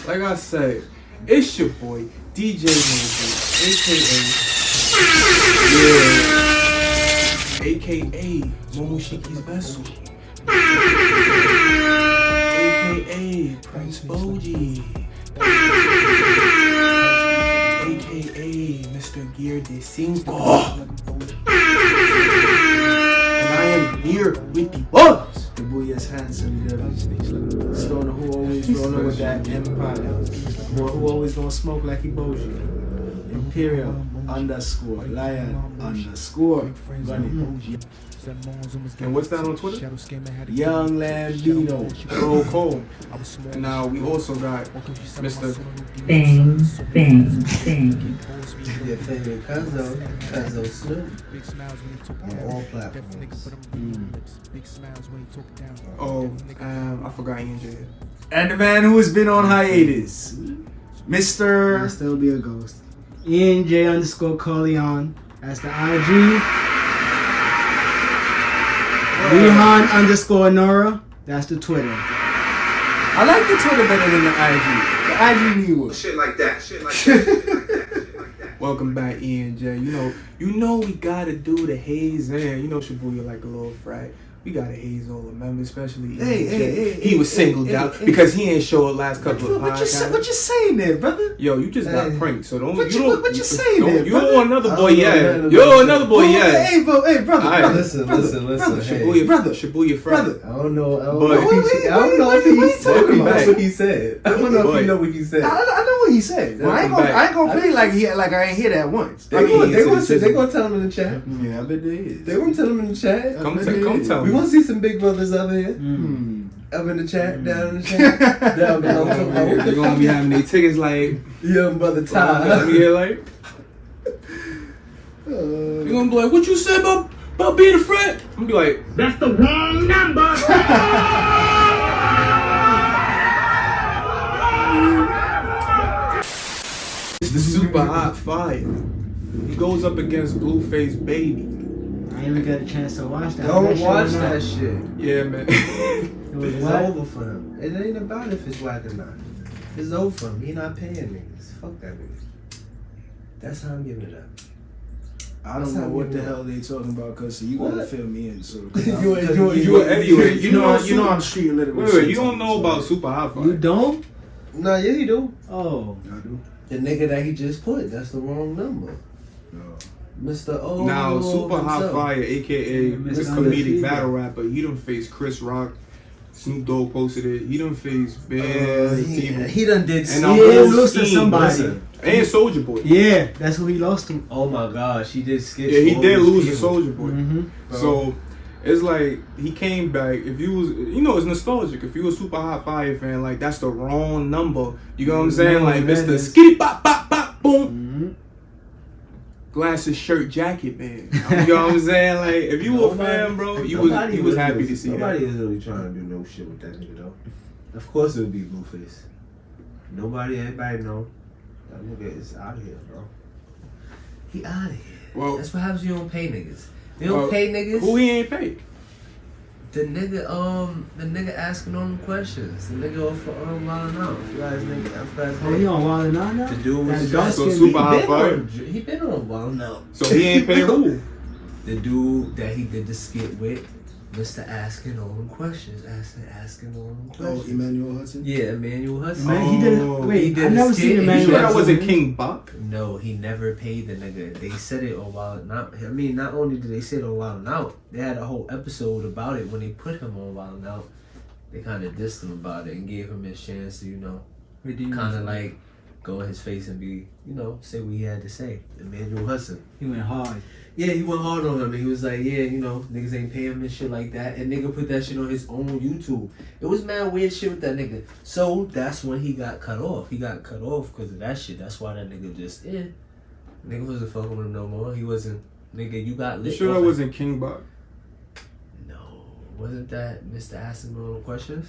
Like I said, it's your boy, DJ NOBU, aka Momoshiki's Vessel, aka Prince Boji, aka Mr. Gear de Cinco. And I am here with the boss. The boy is handsome, Stoner who always rolling with that empire. Boy who always gonna smoke like he Boji. Imperial _, Lion _ running. And what's that on Twitter? Young Lambino. Bro Cole. And now we also got Mr. Bang, bang, bang. Your favorite Cuzzo Snoop on all platforms. Oh, I forgot ENJ. And the man who has been on hiatus, Mr. I'll still be a ghost. ENJ _ Corleone. That's the IG. Rehan _ Nora. That's the Twitter. I like the Twitter better than the IG. The IG need one. Shit like that. Welcome back, ENJ. You know we gotta do the haze, man. You know Shibuya like a little frat. We gotta haze all the members, especially ENJ. He was singled out because he ain't show it last couple of podcasts. What you saying there, brother? Yo, you just got pranked, so don't. What you saying there, You brother? don't want another boy yet. no, You don't want another boy yet. Hey, brother. Alright. Listen. Shibuya, brother. Shibuya frat. Brother. I don't know. I don't But- know if he Welcome back. what he said. I don't know if you know what he said. I know what he said. I ain't gonna play like I ain't hear that once. They gonna tell him in the chat. Yeah, I bet they is. They gonna tell him in the chat. Come tell We me. want to see some big brothers up here. Up in the chat, down in the chat. Down below. They're gonna be having their tickets like. Young brother Ty. Yeah, like. You're gonna be like, what you said about being a friend? I'm gonna be like, That's the wrong number. it's the super hot fire. He goes up against Blueface Baby. I ain't even got a chance to watch that. Don't shit watch or not. that shit. Yeah, man. It was It's what? over for him. It ain't about if it's whack or not. It's over for him. He not paying niggas. Fuck that nigga. That's how I'm giving it up. I don't know what the hell they talking about, cause you gotta fill me in. So Anyway, you know I'm street literate. Wait, you don't know about Super Hot Fire. You don't? Nah, yeah, he do. Oh. I do. The nigga that he just put, that's the wrong number. No. Mr. O. Now, Super Hot himself. Fire, aka Mr. this comedic Undefeated. battle rapper, he done faced Chris Rock. Snoop Dogg posted it. He done faced bad people. He done did And He a did whole lose to scheme. somebody. Listen. And Soulja Boy. Yeah, that's who he lost to. Oh my gosh, he did skits. Yeah, he for did all lose to these Soulja Boy. Mm-hmm. So it's like he came back. If you was, it's nostalgic. If you a Super Hot Fire fan, like that's the wrong number. You know what I'm saying? No, Like that Mr. is- Skitty Bop Bop Bop Boom. Mm-hmm. Glasses, shirt, jacket, man. You know what I'm saying? Like if you a fan, bro, you was happy to see Nobody that. is really trying to do no shit with that nigga though. Of course it would be Blueface. Everybody know that nigga is out of here, bro. He out of here. Well, That's what happens when you don't pay niggas. You don't pay niggas. Who he ain't paid? The nigga asking all them questions. The nigga off for Wildin' Out. You guys nigga, I forgot his Oh, name. you on Wildin' Out now? The dude was That dark So skin Super dude? Hot Fire. He been on Wildin' Out. So he ain't paid who? The dude that he did the skit with, Mr. Asking all them questions. Asking all them Oh, questions. Emmanuel Hudson. Yeah, Emmanuel Hudson. Man, he did. Oh. Wait, He did I a never skit seen and You Emmanuel. sure that Hudson. wasn't King Bop? No, he never paid the nigga. They said it on Wild Out. I mean, not only did they say it on Wild Out, they had a whole episode about it when they put him on Wild Out. They kind of dissed him about it and gave him his chance to, kind of like go in his face and be, say what he had to say. Emmanuel Hudson. He went hard. Yeah, he went hard on him. He was like, yeah, niggas ain't paying him and shit like that. And nigga put that shit on his own YouTube. It was mad weird shit with that nigga. So that's when he got cut off. He got cut off because of that shit. That's why that nigga just, nigga wasn't fucking with him no more. He wasn't, nigga, you got You lit. sure off that it. wasn't King Bop? No. Wasn't that Mr. Asking all the questions?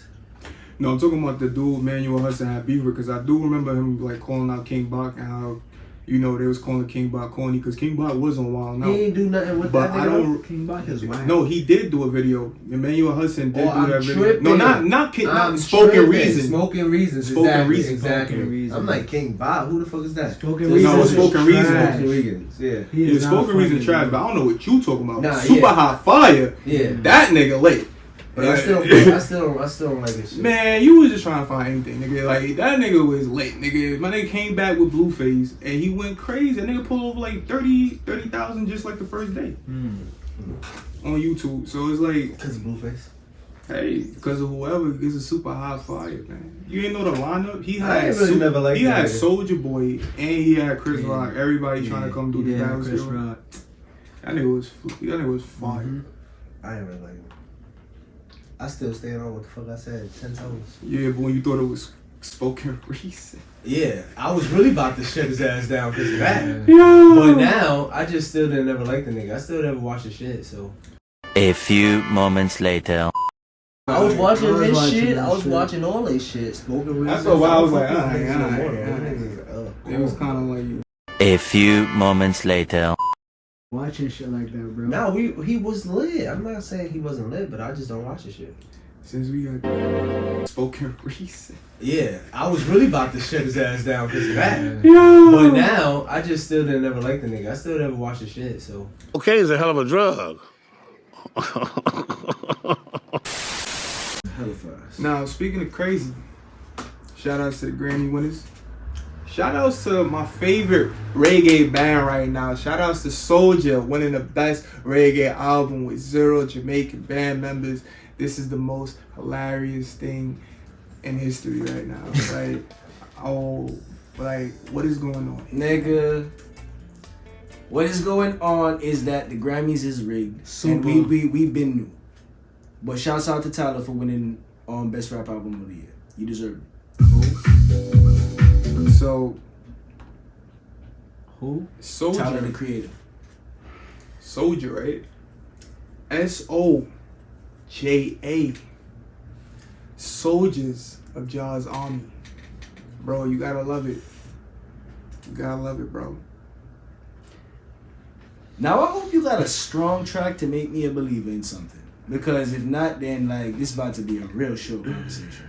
No, I'm talking about the dude Manuel Hudson had beef with, because I do remember him like calling out King Bach and how you know, they was calling King Bot corny because King Bot was on Wild Now. He ain't do nothing with But that. I don't. King Bach is wild. No, he did do a video. Emmanuel Hudson did do I'm that video. tripping. No, not I'm Spoken tripping. Reason. Smoking Reasons. Spoken Exactly. Reason. Exactly. Spoken Reason. I'm like King Bob. Who the fuck is that? Spoken No, Reason. it's Spoken Reason. Spoken Reasons. Yeah. He Yeah, is not Spoken Reason funny, trash, bro. but I don't know what you talking about. Nah, Super yeah. Hot Fire. Yeah. That nigga late. But I still don't like this shit. Man, you was just trying to find anything, nigga. Like, that nigga was late, nigga. My nigga came back with Blueface, and he went crazy. That nigga pulled over like 30,000 just like the first day on YouTube. So it's like, Because of Blueface. hey, because of whoever is a Super Hot Fire, man. You ain't know the lineup? He I had ain't really never liked he that had nigga. SOJA Boy, and he had Chris Yeah. Rock. Everybody trying to come do the battle. Chris still. Rock. That nigga was fire. Mhm. I ain't really like him. I still stand on what the fuck I said 10 times. Yeah, but when you thought it was Spoken Reason. Yeah, I was really about to shut his ass down because of that. Yo. But now, I just still didn't ever like the nigga. I still never watched his shit, so. A few moments later. I was watching I was this watching shit. that I was shit. watching all this shit. Spoken Reasons. That's what I was like, fuck alright, these niggas no alright, more, though. alright. Them niggas, It was kind of like A few moments later. Watching shit like that, bro. Nah, he was lit. I'm not saying he wasn't lit, but I just don't watch his shit. since we got Spoken Reason. Yeah, I was really about to shut his ass down because of that. Yo. But now, I just still didn't ever like the nigga. I still never watched his shit, so. Cocaine is a hell of a drug. Hella fast. Now, speaking of crazy, shout outs to the Grammy winners. Shout outs to my favorite reggae band right now. Shout outs to SOJA winning the best reggae album with 0 Jamaican band members. This is the most hilarious thing in history right now. Like, what is going on? Nigga, what is going on is that the Grammys is rigged. Super. And we've been new. But shouts out to Tyler for winning Best Rap Album of the Year. You deserve it. So, Who? Tyler the SOJA, Creator. SOJA, right? SOJA. Soldiers of Jaw's Army. Bro, you gotta love it. You gotta love it, bro. Now I hope you got a strong track to make me a believer in something. Because if not, then like this about to be a real short conversation.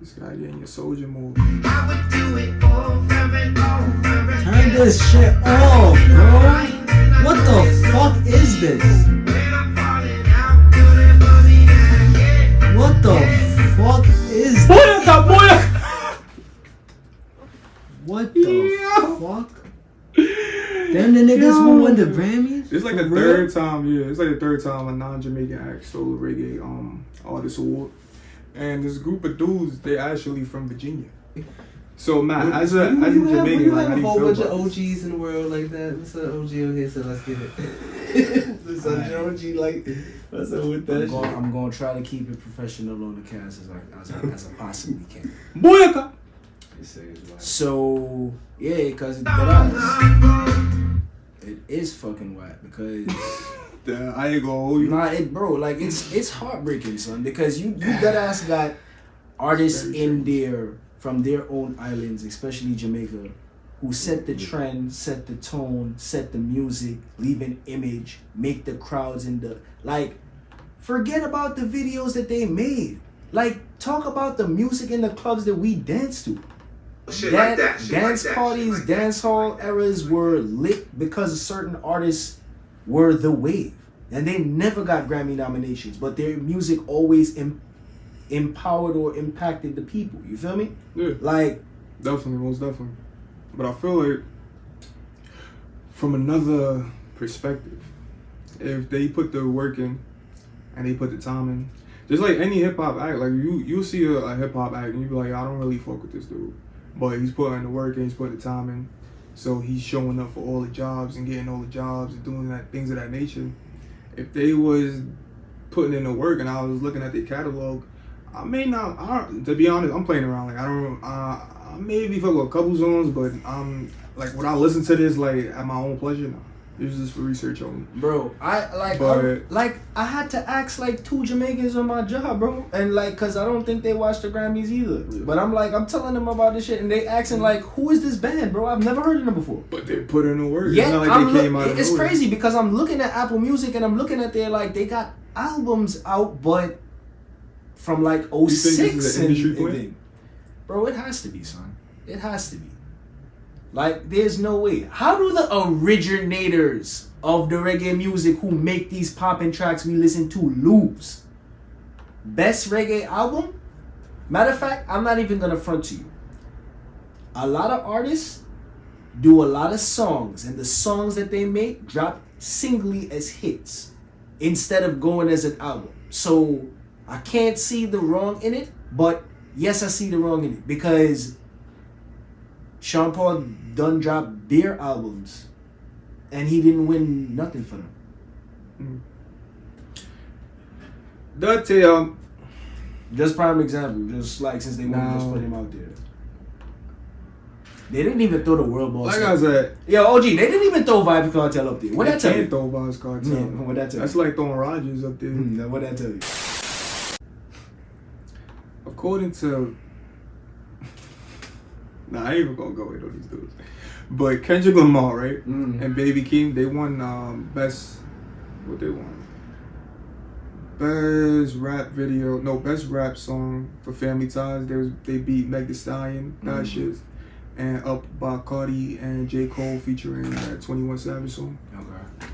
This guy getting your soldier move. Turn this shit off, bro. What the fuck is this? What the fuck is this? What the fuck? Them the niggas who won the Grammys? It's like the For real? third time, yeah. It's like the third time a non-Jamaican act stole a reggae artist award. And this group of dudes, they're actually from Virginia. So Matt, as a Jamaican, you like, have how a do you whole feel bunch of about this? OGs in the world like that. What's an OG over here? So let's get it. This OG like what's up with that shit? I'm going to try to keep it professional on the cast as I possibly can. Boyaka! So yeah, because it is fucking whack because I ain't gonna hold you. bro, like it's heartbreaking, son, because you that ass got artists in there from their own islands, especially Jamaica, who set the trend, set the tone, set the music, leave an image, make the crowds in the like. Forget about the videos that they made. Like, talk about the music in the clubs that we dance to. Dance parties, dance hall eras were lit because certain artists were the wave. And they never got Grammy nominations, but their music always empowered or impacted the people. You feel me? Yeah, Like, definitely, most definitely. But I feel like, from another perspective, if they put the work in and they put the time in, just like any hip hop act, like you see a hip hop act and you be like, I don't really fuck with this dude, but he's putting the work in, he's putting the time in, so he's showing up for all the jobs and getting all the jobs and doing that things of that nature. If they was putting in the work and I was looking at their catalog, I may not. To be honest, I'm playing around. Like I maybe fuck with a couple songs, but like when I listen to this like at my own pleasure, no. This is just for research only. Bro, I had to ask like 2 Jamaicans on my job, bro, and like, cause I don't think they watch the Grammys either. Yeah. But I'm telling them about this shit, and they asking like, who is this band, bro? I've never heard of them before. But they put in the work. Yeah, it's not like they came out of it's nowhere. crazy because I'm looking at Apple Music and I'm looking at their like they got albums out, but from like 06 You think this is an industry play? Bro, it has to be, son. It has to be. Like, there's no way. How do the originators of the reggae music who make these popping tracks we listen to lose? Best reggae album? Matter of fact, I'm not even gonna front to you. A lot of artists do a lot of songs, and the songs that they make drop singly as hits instead of going as an album. So I can't see the wrong in it, but yes, I see the wrong in it because Sean Paul done dropped beer albums and he didn't win nothing for them. That Just prime example, just like since they want to just put him out there. They didn't even throw the World Boss. like I said, Yo, OG, they didn't even throw Vibes Cartel up there. What they that tell can't you? throw Vibes Cartel. Yeah, what that tell That's you? like throwing Rogers up there. What that tell you? According to, I ain't even gonna go into these dudes. But Kendrick Lamar, right, and Baby Keem, they won best. What they won? Best rap song for Family Ties. They beat Meg Thee Stallion, that shit, and Up by Cardi and J. Cole featuring that 21 Savage song. Okay.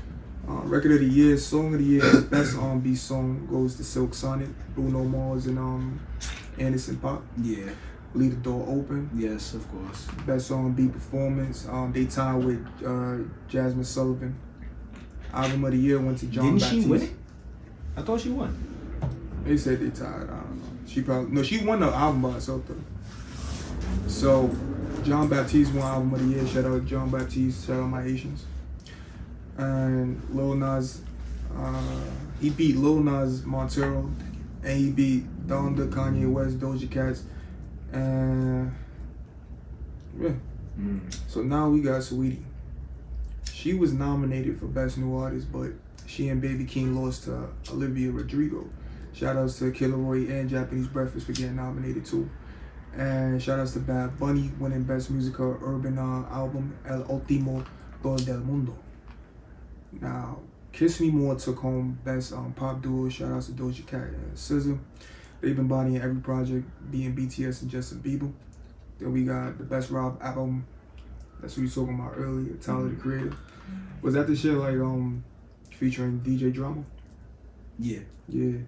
Record of the year, song of the year, best R&B song goes to Silk Sonic, Bruno Mars, and Anderson .Paak. Yeah. Leave the Door Open. Yes, of course. Best R&B performance. They tied with Jasmine Sullivan. Album of the year went to John Baptiste. Didn't she win it? I thought she won. They said they tied. I don't know. She won the album by herself though. So John Baptiste won Album of the Year. Shout out John Baptiste. Shout out my Haitians. And Lil Nas, he beat Lil Nas Montero, and he beat Donda, Kanye West, Doja Cat, and yeah. So now we got Saweetie. She was nominated for Best New Artist, but she and Baby Keem lost to Olivia Rodrigo. Shout outs to Killer Roy and Japanese Breakfast for getting nominated too. And shout outs to Bad Bunny winning Best Musical Urban Album, El Último Tour del Mundo. Now, Kiss Me More took home Best Pop Duo. Shout outs to Doja Cat and SZA. They've been bodying every project, being BTS and Justin Bieber. Then we got the Best Rob Album. That's what we were talking about earlier, Tyler the Creator. Was that the shit like featuring DJ Drama? Yeah. Yeah.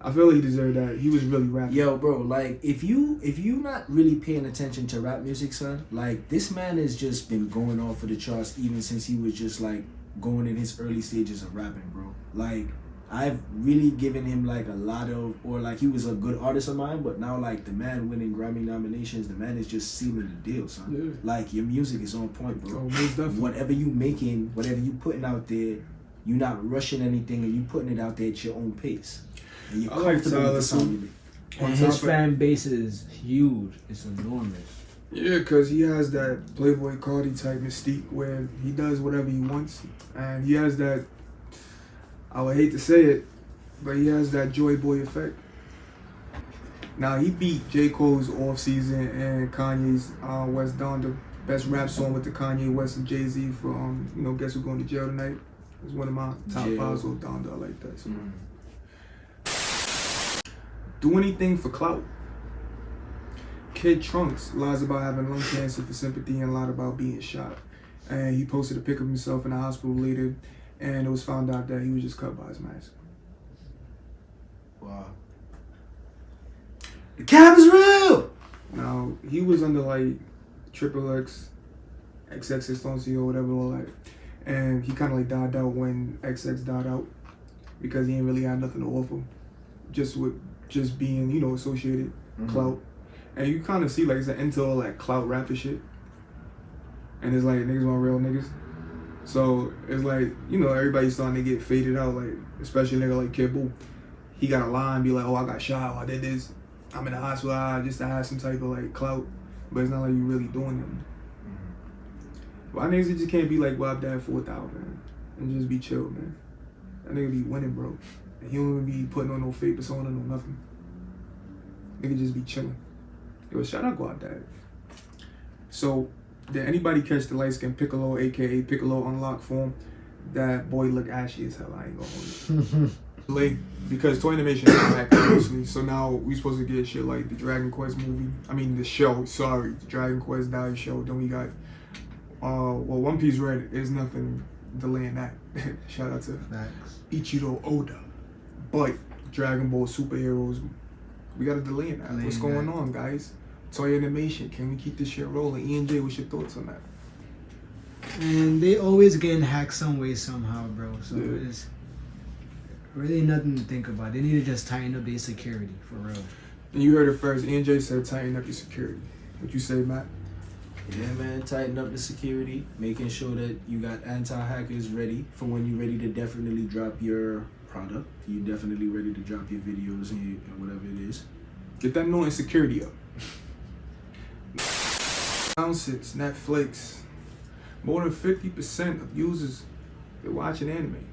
I feel like he deserved that. He was really rapping. Yo, bro, like if you not really paying attention to rap music, son, like this man has just been going off for the charts even since he was just like going in his early stages of rapping, bro. Like I've really given him like a lot of, or like he was a good artist of mine, but now like the man winning Grammy nominations, the man is just sealing the deal, son. Yeah. Like your music is on point, bro. Oh, most definitely. Whatever you making, whatever you putting out there, you're not rushing anything and you putting it out there at your own pace. And you're comfortable with the song you make. And his fan base is huge. It's enormous. Yeah, because he has that Playboy Cardi type mystique where he does whatever he wants. And he has that, I would hate to say it, but he has that Joy Boy effect. Now, he beat J. Cole's Off Season and Kanye's West Donda, best rap song with the Kanye West and JAYZ for, Guess Who's Going to Jail Tonight. It's one of my top fives with Donda. I like that. So. Do anything for clout. Kid Trunks lies about having lung cancer for sympathy and lied about being shot. And he posted a pic of himself in the hospital later, and it was found out that he was just cut by his mask. Wow. The cab is real! Now, he was under like XXX, XXX or whatever, all that. And he kind of like died out when XX died out because he ain't really had nothing to offer. Just being, associated, clout. And you kind of see like it's an into all like clout rapper shit. And it's like niggas want real niggas. So it's like, everybody's starting to get faded out, like, especially a nigga like Kid Boo. He got a line, be like, oh, I got shot, I did this. I'm in the hospital, just to have some type of like clout. But it's not like you really doing it. Why niggas just can't be like, well, Dad 4,000, man? and just be chill, man. That nigga be winning, bro. And he don't even be putting on no fake persona, no nothing. Nigga just be chilling. Yo, shout out Guap Dad. So, did anybody catch the light skin Piccolo, aka Piccolo Unlock form? That boy look ashy as hell. I ain't gonna hold you. Late because Toy Animation is back, obviously. So now we supposed to get shit like the Dragon Quest movie. I mean the show. Sorry, the Dragon Quest Dive show. Then we got One Piece Red is nothing delaying that. Shout out to Facts. Ichiro Oda. But Dragon Ball superheroes, we got a delay in that. What's going on, guys? Toy Animation, can we keep this shit rolling? E&J, what's your thoughts on that? And they always getting hacked some way, somehow, bro. So Yeah. it's really nothing to think about. They need to just tighten up their security, for real. And you heard it first. E&J said tighten up your security. What you say, Matt? Yeah, man, tighten up the security, making sure that you got anti-hackers ready for when you're ready to definitely drop your product. You're definitely ready to drop your videos and whatever it is. Get that noise security up. Announces Netflix. More than 50% of users, they're watching anime.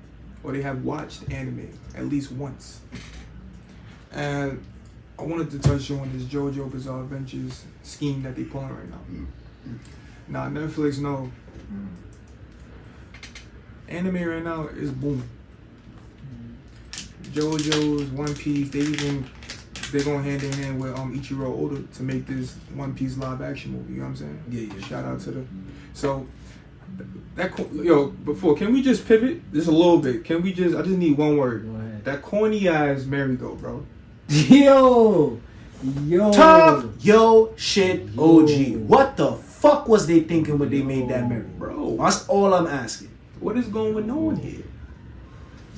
Or they have watched anime at least once. And I wanted to touch on this JoJo Bizarre Adventures scheme that they're pulling right now. Now, Netflix know anime right now is booming. JoJo's, One Piece, they're going hand in hand with Ichiro Oda to make this One Piece live action movie. You know what I'm saying? Yeah. Shout out to the. So before, can we just pivot just a little bit? Can we just? I just need one word. Go ahead. That corny ass merry-go, bro. Yo! Talk yo shit, OG. What the fuck was they thinking when they made that merry? Bro, That's all I'm asking. what is going on here?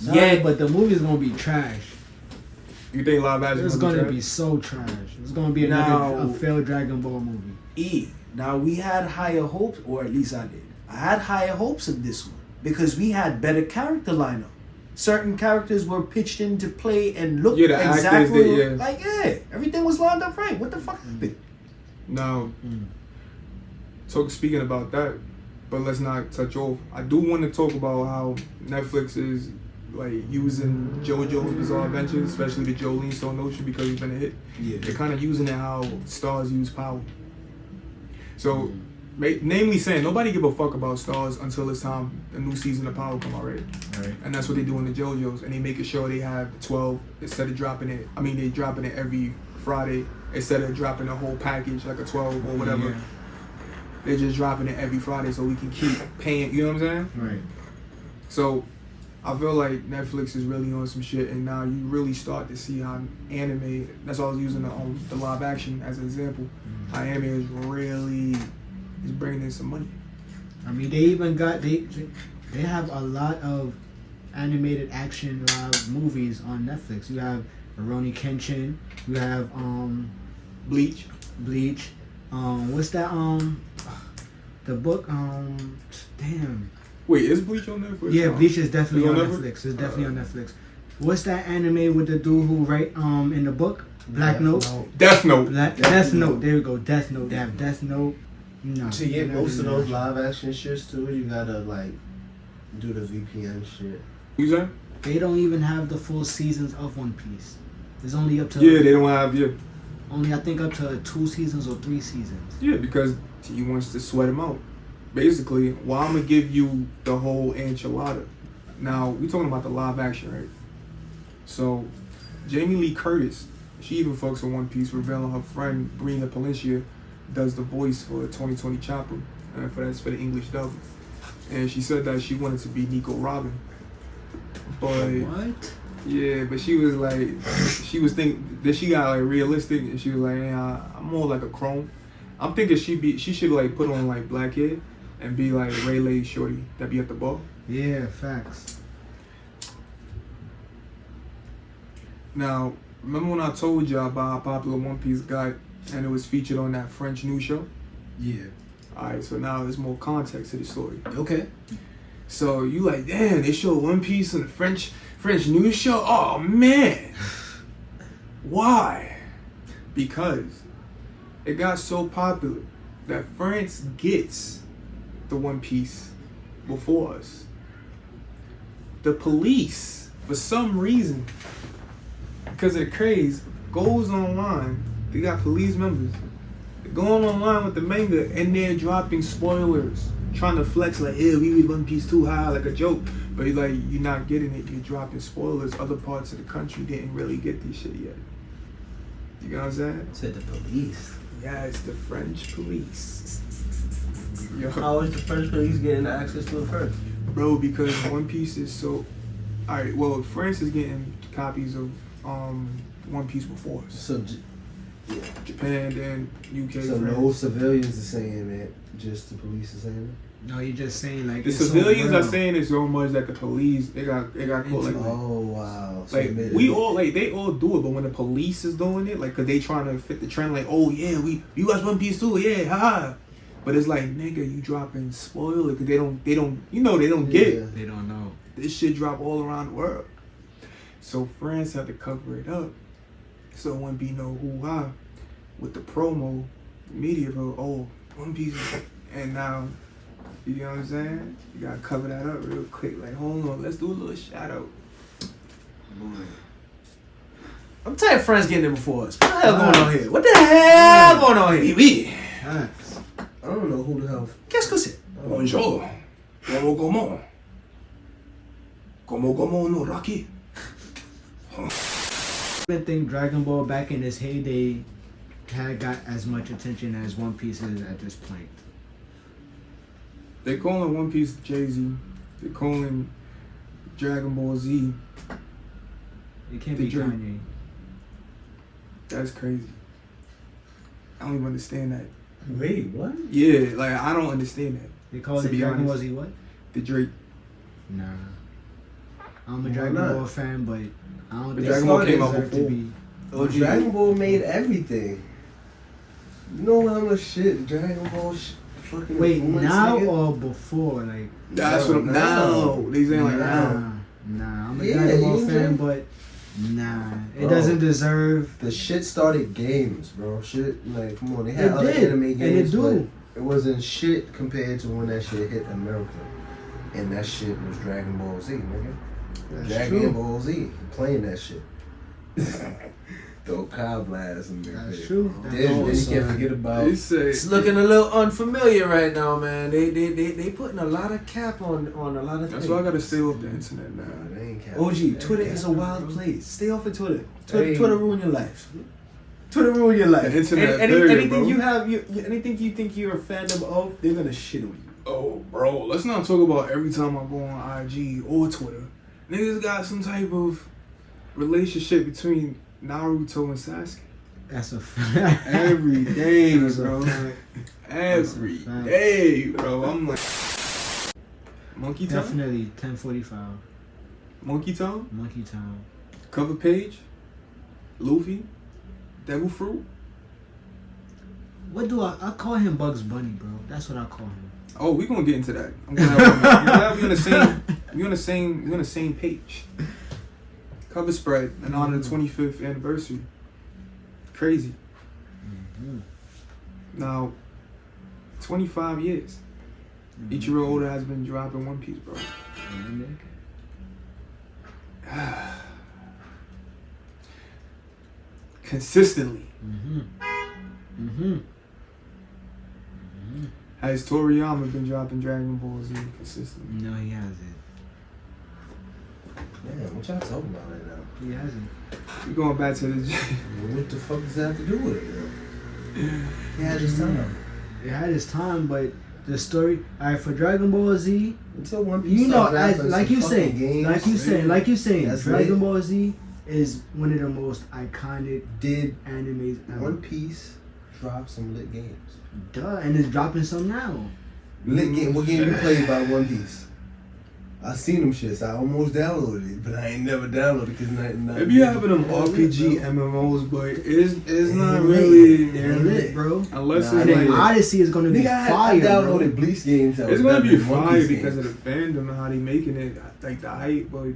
Yeah, but the movie's gonna be trash. You think live action? It's gonna be so trash. It's gonna be another a failed Dragon Ball movie. Now we had higher hopes, or at least I did. I had higher hopes of this one because we had better character lineup. Certain characters were pitched into play and looked Yeah, the actors exactly did, yeah. like everything was lined up right. What the fuck happened? Now, speaking about that, but let's not touch off. I do want to talk about how Netflix is like using JoJo's Bizarre Adventures, especially the Jolene Stone Ocean, because it's been a hit. Yeah. They're kind of using it how stars use power. So, namely saying, nobody give a fuck about stars until it's time the new season of Power come out, right? Right. And that's what they do in the JoJo's, and they making sure they have 12 instead of dropping it. I mean, they dropping it every Friday instead of dropping the whole package like a 12 or whatever. Yeah. They're just dropping it every Friday so we can keep paying. You know what I'm saying? Right. So I feel like Netflix is really on some shit, and now you really start to see how anime. That's why I was using the live action as an example. How anime is really bringing in some money. I mean, they even got they have a lot of animated action live movies on Netflix. You have Rurouni Kenshin. You have Bleach. What's that the book damn. Wait, is Bleach on Netflix? Yeah, Bleach is definitely on Is it on Netflix. It's definitely on Netflix. What's that anime with the dude who write in the book? Black Note. Death Note. Death Note. There we go. Death Note. They have Death Note. No. To get most of those live action shits too, you gotta like do the VPN shit. You saying? They don't even have the full seasons of One Piece. It's only up to Yeah, they don't have only I think up to 2 seasons or 3 seasons. Yeah, because he wants to sweat him out. Basically, well, I'm gonna give you the whole enchilada. Now we talking about the live action, right? So, Jamie Lee Curtis, she even fucks with One Piece, revealing her friend Brina Palencia does the voice for 2020 Chopper, and for the English dub. And she said that she wanted to be Nico Robin, but What? yeah, but she was like, she was thinking that she got like realistic, and she was like, yeah, I'm more like a Chrome. I'm thinking she should like put on like black hair and be like Rayleigh Shorty that be at the bar. Yeah, facts. Now, remember when I told y'all about how popular One Piece got and it was featured on that French news show? Yeah. Alright, so now there's more context to the story. Okay. So you like, damn, they show One Piece on the French news show? Oh man. Why? Because it got so popular that France gets the One Piece before us. the police, for some reason, because of the craze, goes online. They got police members going online with the manga, and they're dropping spoilers, trying to flex like, yeah, we read One Piece too high, like a joke. But you're like, you're not getting it. You're dropping spoilers. Other parts of the country didn't really get this shit yet. You know what I'm saying? Said the police. Yeah, it's the French police. Yo. How is the French police getting access to it first? Bro, because One Piece is so... Alright, well, France is getting copies of One Piece before us. So, Japan, then UK, so France. no civilians are saying it, just the police are saying it? No, you're just saying like The it's so civilians are real. saying it so much that the police, they got caught like... Oh, wow. So Like we all they all do it, but when the police is doing it, like, cause they trying to fit the trend, like, oh yeah, you watch One Piece too, yeah, haha. But it's like, nigga, you dropping spoiler, cause they don't, you know, they don't get it. They don't know. This shit drop all around the world. So France had to cover it up, so it wouldn't be no hoo-ha with the promo, the media pro. Oh, One Piece, and now, you know what I'm saying? You gotta cover that up real quick. Like, hold on, let's do a little shout out. I'm tired of friends getting there before us. What the hell going on here? What the hell going on here? Facts. I don't know who the hell. Qu'est-ce que c'est? Bonjour. Como no Rocky. I didn't think Dragon Ball back in its heyday had got as much attention as One Piece is at this point. They calling One Piece JAYZ. They calling Dragon Ball Z. It can't The be Drake. Kanye. That's crazy. I don't even understand that. Wait, what? Yeah, like, I don't understand that. They call To it be Dragon Ball honest. Z what? The Drake. Nah. I'm a Why Dragon not? Ball fan, but I don't The think Dragon Ball it came out deserved to before. be. Oh, Dragon Ball made everything. You know how much shit Dragon Ball fucking Wait, influenced, now nigga? or before? Like, That's what I'm now. They saying like now. Nah, I'm a Yeah, Dragon Ball you fan, know. but nah, it Bro. doesn't deserve. The shit started games, bro. Shit, like, come on. They had It other did, anime and games, it do. but it wasn't shit compared to when that shit hit America. And that shit was Dragon Ball Z, nigga. That's Dragon true. Ball Z. Playing that shit. Throw cow blast and That's true. That's Then you also- can't forget about. They say It's looking a little unfamiliar right now, man. They putting a lot of cap on a lot of that's things. why I gotta stay off the internet now. Nah, they ain't cap. OG, Twitter is a wild place. Stay off of Twitter. Hey. Twitter ruin your life. Twitter ruin your life. The internet, Any- period, anything bro. you have, anything you think you're a fandom of, they're gonna shit on you. Oh, bro, let's not talk about every time I go on IG or Twitter. Niggas got some type of relationship between Naruto and Sasuke. That's a fact. Every day, That's a bro. fact. Every That's a fact. day, bro. I'm like, Monkey Town? Definitely 1045. Monkey Town? Monkey Town. Cover page? Luffy? Devil Fruit? What do I call him? Bugs Bunny, bro. That's what I call him. Oh, we gonna get into that. I'm glad we on the same. We on the same page. Cover spread in honor of the 25th anniversary. Crazy. Now, 25 years. Ichiro Oda has been dropping One Piece, bro. Consistently. Has Toriyama been dropping Dragon Ball Z consistently? No, he hasn't. Man, what y'all talking about right now? He hasn't. We going back to the. What the fuck does that have to do with it, bro? He had his time. It had his time, but the story. Alright, for Dragon Ball Z, Until One Piece you know, started as, dropping like some you fucking say, games, like you saying, That's Dragon lit. Ball Z is one of the most iconic Did animes ever. One Piece drop some lit games? Duh, and it's dropping some now. Lit game. What game you played by One Piece? I seen them shits. I almost downloaded it, but I ain't never downloaded it because nothing. Maybe you having them RPG MMOs, but it's not They're really. They're lit, bro. Unless Nah, And it's then like. Odyssey is gonna be Nigga, I fire, downloaded bro. Bleach games. that It's was gonna better be than One fire Piece because games. of the fandom and how they making it, like the hype, but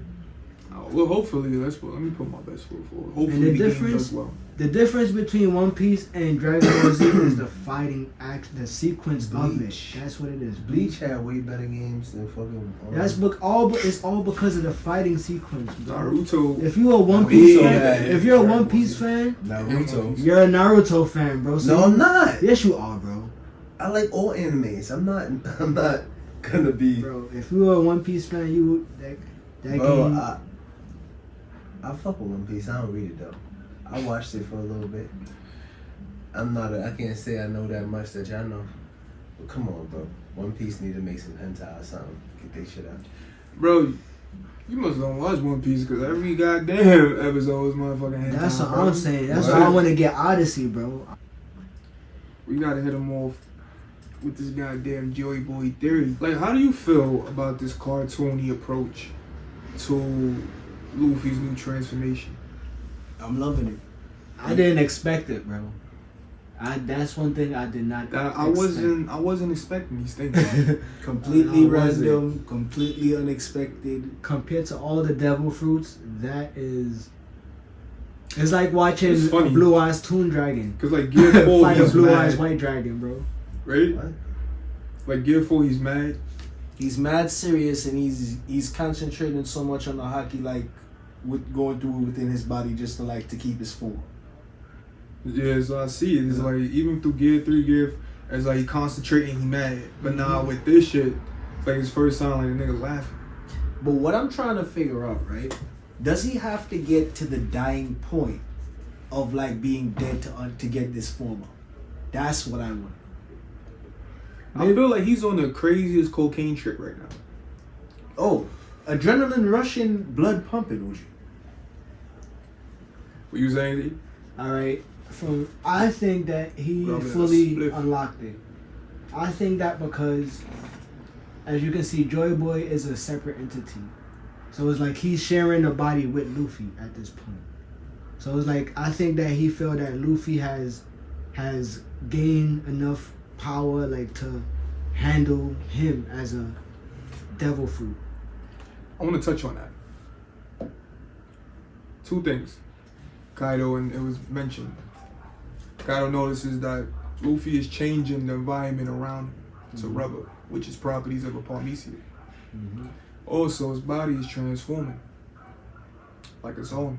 Well, hopefully, let me put my best foot forward. Hopefully, And the the game difference- does well. The difference between One Piece and Dragon Ball Z is the fighting act, the sequence of it. Bleach. That's what it is. Bleach had way better games than fucking. It's all because of the fighting sequence, bro. Naruto. If you're a One Piece Naruto fan, had if you're a Dragon One Ball Piece Z. fan, Naruto. you're a Naruto fan, bro. So No, I'm not. Yes, you are, bro. I like all animes. I'm not gonna be. Bro, if you were a One Piece fan, you would that Bro, game. I fuck with One Piece. I don't read it though. I watched it for a little bit. I can't say I know that much that y'all know. But come on, bro. One Piece need to make some hentai or something. Get they shit out. Bro, you must don't watch One Piece because every goddamn episode is motherfucking hentai. That's what bro. I'm saying. That's Right. why I want to get Odyssey, bro. We gotta hit him off with this goddamn Joy Boy theory. Like, how do you feel about this cartoony approach to Luffy's new transformation? I'm loving it. I didn't expect it, bro. That's one thing I did not. I wasn't expecting these things. Completely I wasn't. random, completely unexpected. Compared to all the devil fruits, that is. It's like watching It's a funny. Blue Eyes Toon Dragon Cause like Gear 4 fight a he's Blue Eyes mad, White Dragon, bro. right? What? Like Gear 4 he's mad. He's mad serious and he's concentrating so much on the hockey, like with going through within his body just to keep his form. Yeah, so I see it. It's like even through Gear 3, it's like he concentrating, he mad. But now with this shit, it's like his first time like a nigga laughing. But what I'm trying to figure out, right? Does he have to get to the dying point of like being dead to get this form up? That's what I want. I feel like he's on the craziest cocaine trip right now. Oh, adrenaline rushing, blood pumping, would you? What you saying? D? All right. I think that he Rub it in a fully spliff. unlocked it. I think that because, as you can see, Joy Boy is a separate entity. So it's like he's sharing a body with Luffy at this point. So it's like I think that he felt that Luffy has gained enough power like to handle him as a devil fruit. I want to touch on that. Two things. Kaido, and it was mentioned. Kaido notices that Luffy is changing the environment around him to rubber, which is properties of a Parmesia. Also, his body is transforming like its own.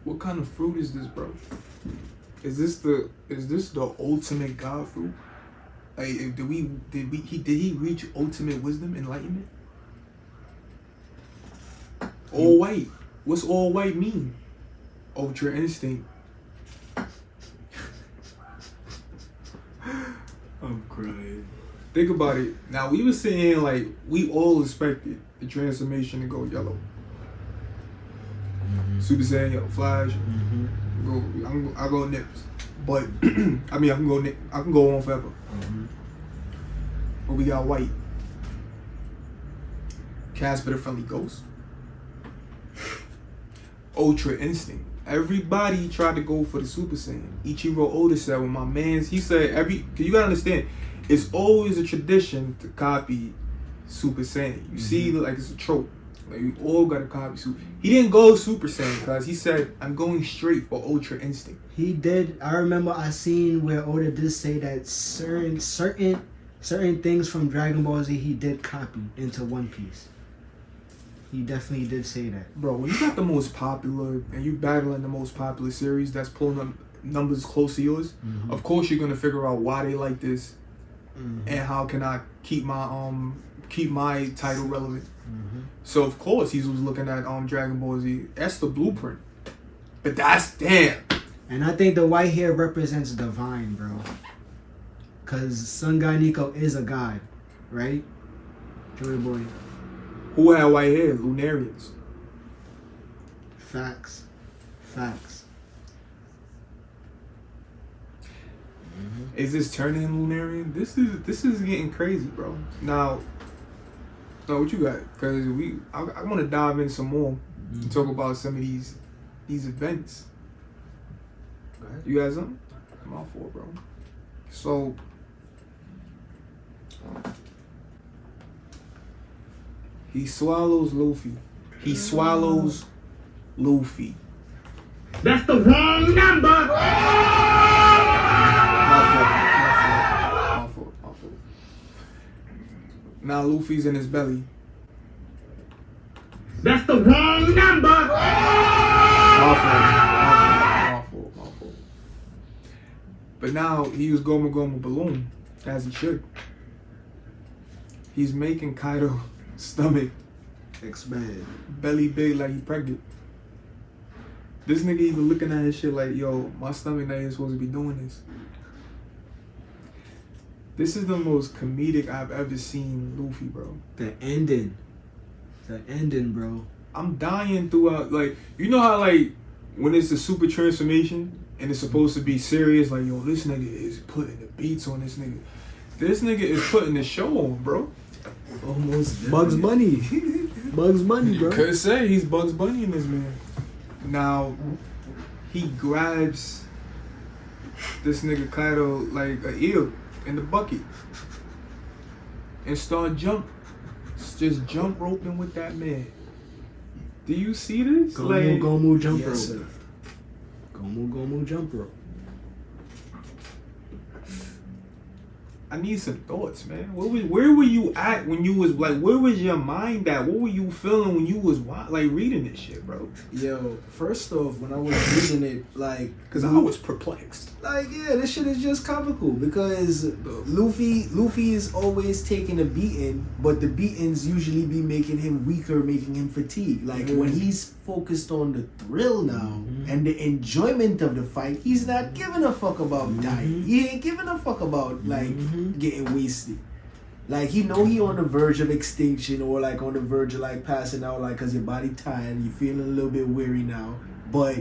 What kind of fruit is this, bro? Is this the ultimate god fruit? Like, did he reach ultimate wisdom, enlightenment? All white. What's all white mean? Ultra instinct. I'm crying. Think about it. Now we were saying like we all expected the transformation to go yellow. Super Saiyan, yellow, Flash. I go nips, but I mean I can go on forever. But we got white. Casper the Friendly Ghost. Ultra Instinct. Everybody tried to go for the Super Saiyan. Ichiro Oda said with my mans, he said cause you gotta understand, it's always a tradition to copy Super Saiyan. You see, like it's a trope. Like we all gotta copy Super. He didn't go Super Saiyan because he said, I'm going straight for Ultra Instinct. He did. I remember I seen where Oda did say that certain things from Dragon Ball Z he did copy into One Piece. He definitely did say that. Bro, when you got the most popular and you battling the most popular series that's pulling up numbers close to yours, of course you're gonna figure out why they like this and how can I keep my title relevant. So of course he was looking at Dragon Ball Z. That's the blueprint. But that's damn. And I think the white hair represents divine, bro. Cause Sun God Nico is a god, right? Joy Boy. Who had white hair? Lunarians. Facts. Is this turning him Lunarian? This is getting crazy, bro. Now, what you got? Cause I want to dive in some more and talk about some of these events. Go ahead. You got something? I'm all for it, bro. So, He swallows Luffy. He swallows Luffy. That's the wrong number. My fault. Now Luffy's in his belly. That's the wrong number. My fault. But now he used Gomu Gomu Balloon, as he should. He's making Kaido's stomach Expand. belly big like he pregnant. This nigga even looking at his shit like, yo, my stomach not even supposed to be doing this. This is the most comedic I've ever seen Luffy, bro. The ending, bro. I'm dying throughout, like, you know how, like, when it's a super transformation and it's supposed to be serious, like, yo, this nigga is putting the beats on this nigga. This nigga is putting the show on, bro. Almost Bugs Bunny. Bugs Bunny, bro. Could say he's Bugs Bunny in this man. Now, he grabs this nigga Kaido like a eel in the bucket and start just jump roping with that man. Do you see this? Gomu jump rope. Yes, sir. Gomu jump rope. I need some thoughts, man. Where were you at when you was like? Where was your mind at? What were you feeling when you was like reading this shit, bro? Yo, first off, when I was reading it, like, Cause I was perplexed. like, yeah, this shit is just comical because Luffy is always taking a beating, but the beatings usually be making him weaker, making him fatigued. Like when he's focused on the thrill now and the enjoyment of the fight, he's not giving a fuck about dying. He ain't giving a fuck about like getting wasted. Like he know he on the verge of extinction or like on the verge of like passing out, like cause your body tired, you feeling a little bit weary now, but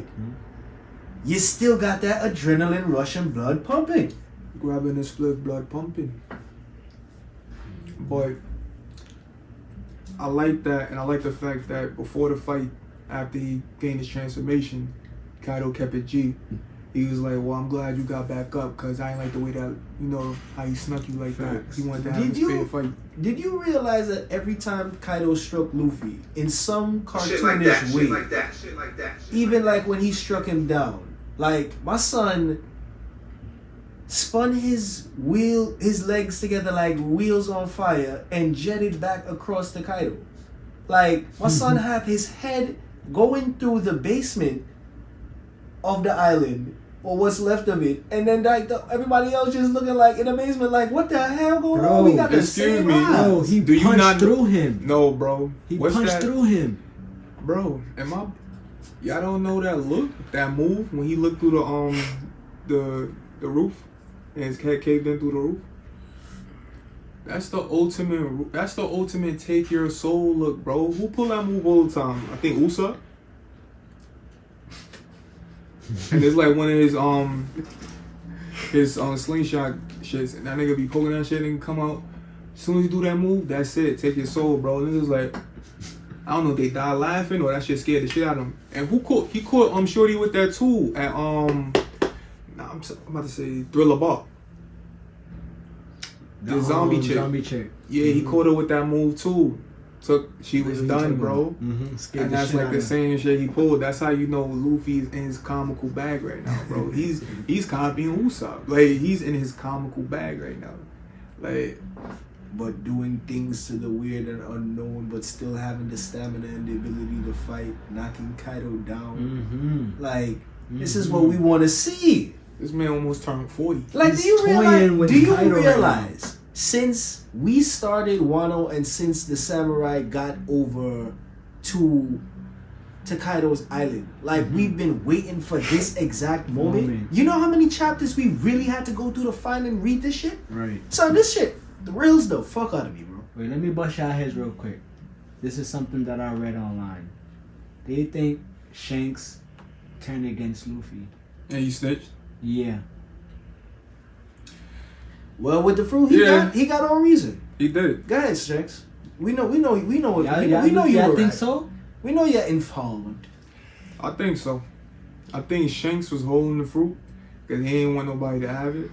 you still got that adrenaline rush and blood pumping. Grabbing the split, blood pumping. But I like that, and I like the fact that before the fight, after he gained his transformation, Kaido kept it G. He was like, well, I'm glad you got back up, because I ain't like the way that, you know, how he snuck you like that. He wanted to have a fair fight. Did you realize that every time Kaido struck Luffy, in some cartoonish way, Shit like that. even like when he struck him down, like my son spun his legs together like wheels on fire and jetted back across the Kaido. Like my son had his head going through the basement of the island or what's left of it, and then like everybody else just looking like in amazement, like what the hell going on? We got the excuse same me. eyes. No, he Do you punched not- through him. No, bro. He What's punched that? through him. Bro, y'all don't know that look, that move when he looked through the roof and his head caved in through the roof? That's the ultimate take your soul look, bro. Who pull that move all the time? I think Usopp. And it's like one of his slingshot shits, and that nigga be poking that shit and come out. As soon as you do that move, that's it. Take your soul, bro. Niggas like, I don't know if they die laughing or that shit scared the shit out of him. And he caught Shorty with that tool at I'm about to say Thriller Bark. The zombie chick. Zombie chick. Yeah, he caught her with that move too. She was done, bro. Scared And the that's shit like out the of him. same shit he pulled. That's how you know Luffy's in his comical bag right now, bro. He's copying Usopp. Like he's in his comical bag right now. Like, but doing things to the weird and unknown, but still having the stamina and the ability to fight, knocking Kaido down. Like, this is what we want to see. this man almost turned 40. Like, He's do you toying with Kaido right realize since we started Wano and since the samurai got over to Kaido's island, like we've been waiting for this exact moment. You know how many chapters we really had to go through to find and read this shit? Right. So this shit thrills the fuck out of me, bro. Wait, let me bust y'all heads real quick. This is something that I read online. They think Shanks turned against Luffy. And he snitched. Yeah. Well, with the fruit, he got on reason. He did. Go ahead, Shanks. We know you Y'all were think right. so? We know you're informed. I think so. I think Shanks was holding the fruit because he didn't want nobody to have it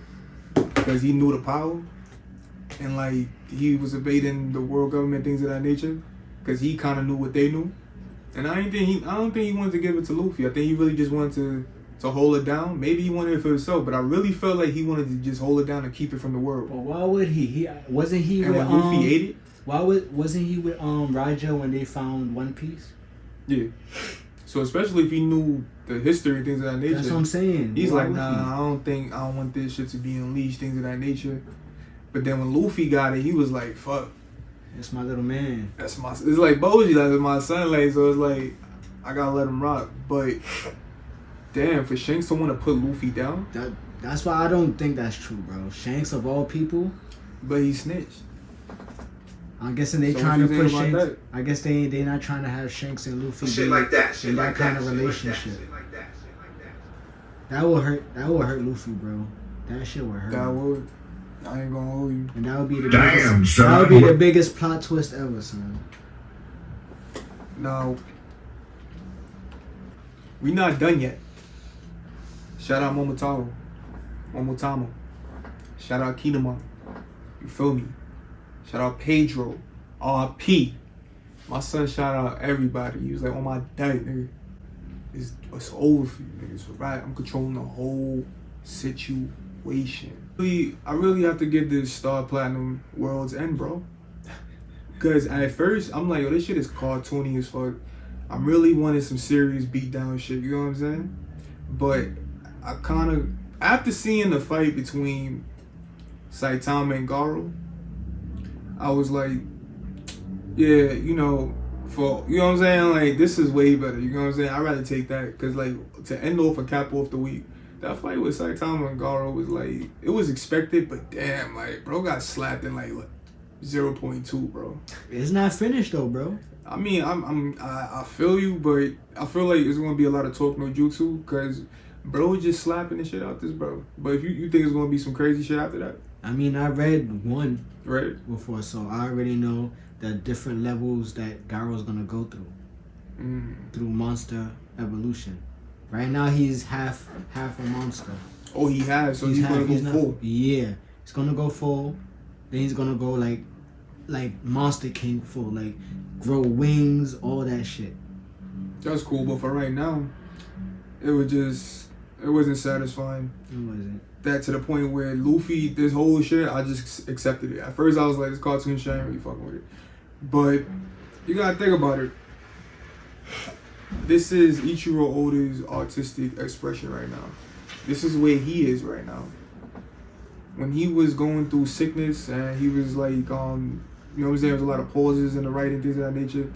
because he knew the power. And like he was evading the world government, things of that nature. because he kind of knew what they knew. And I don't think he wanted to give it to Luffy. I think he really just wanted to hold it down. Maybe he wanted it for himself, but I really felt like he wanted to just hold it down and keep it from the world. Well, why would he? Wasn't he And with when Luffy ate it? Wasn't he with Raja when they found One Piece? Yeah. So especially if he knew the history and things of that nature. That's what I'm saying. He's Why like, would nah, I don't want this shit to be unleashed, things of that nature. But then when Luffy got it, he was like, fuck. It's my little man. It's like Boji, like it's my son, like, so it's like I gotta let him rock. But damn, for Shanks to want to put Luffy down, That's why I don't think that's true, bro. Shanks of all people, but he snitched. I'm guessing they So trying what to you push think about Shanks. that? I guess they not trying to have Shanks and Luffy Shit be like that. Shit in like that kind that. of Shit like that. relationship. Shit like that. Shit like that. That would hurt. That would hurt Luffy, bro. That shit would hurt. That him. would. I ain't gonna hold you. And that would be the Damn, biggest. son. That would be the biggest plot twist ever, son. Now, we not done yet. Shout out Momotaro. Shout out Kinema. You feel me? Shout out Pedro. RP. My son shout out everybody. He was like, on my diet, nigga. It's over for you, niggas. Right? I'm controlling the whole situation. I really have to give this Star Platinum World's End, bro. Because at first, I'm like, yo, this shit is cartoony as fuck. I'm really wanting some serious beatdown shit, you know what I'm saying? But I kind of, after seeing the fight between Saitama and Garo, I was like, yeah, you know what I'm saying? Like, this is way better, you know what I'm saying? I'd rather take that, because, like, to end off and cap off the week, that fight with Saitama and Garo was, like, it was expected, but damn, like, bro got slapped in, like 0.2, bro. It's not finished, though, bro. I mean, I feel you, but I feel like it's gonna be a lot of talk no jutsu because bro is just slapping the shit out this bro. But if you think it's gonna be some crazy shit after that, I mean, I read one right? before, so I already know the different levels that Garo's gonna go through through monster evolution. Right now, he's half a monster. Oh, he has, so he's gonna go full. Yeah, he's gonna go full. Then he's gonna go like Monster King full, like grow wings, all that shit. That's cool, but for right now, it wasn't satisfying. It wasn't. That to the point where Luffy, this whole shit, I just accepted it. At first, I was like, this cartoon shit, I ain't really fucking with it. But you gotta think about it. This is Ichiro Oda's artistic expression right now. This is where he is right now. When he was going through sickness and he was like, you know what I'm saying, there was a lot of pauses in the writing, things of that nature.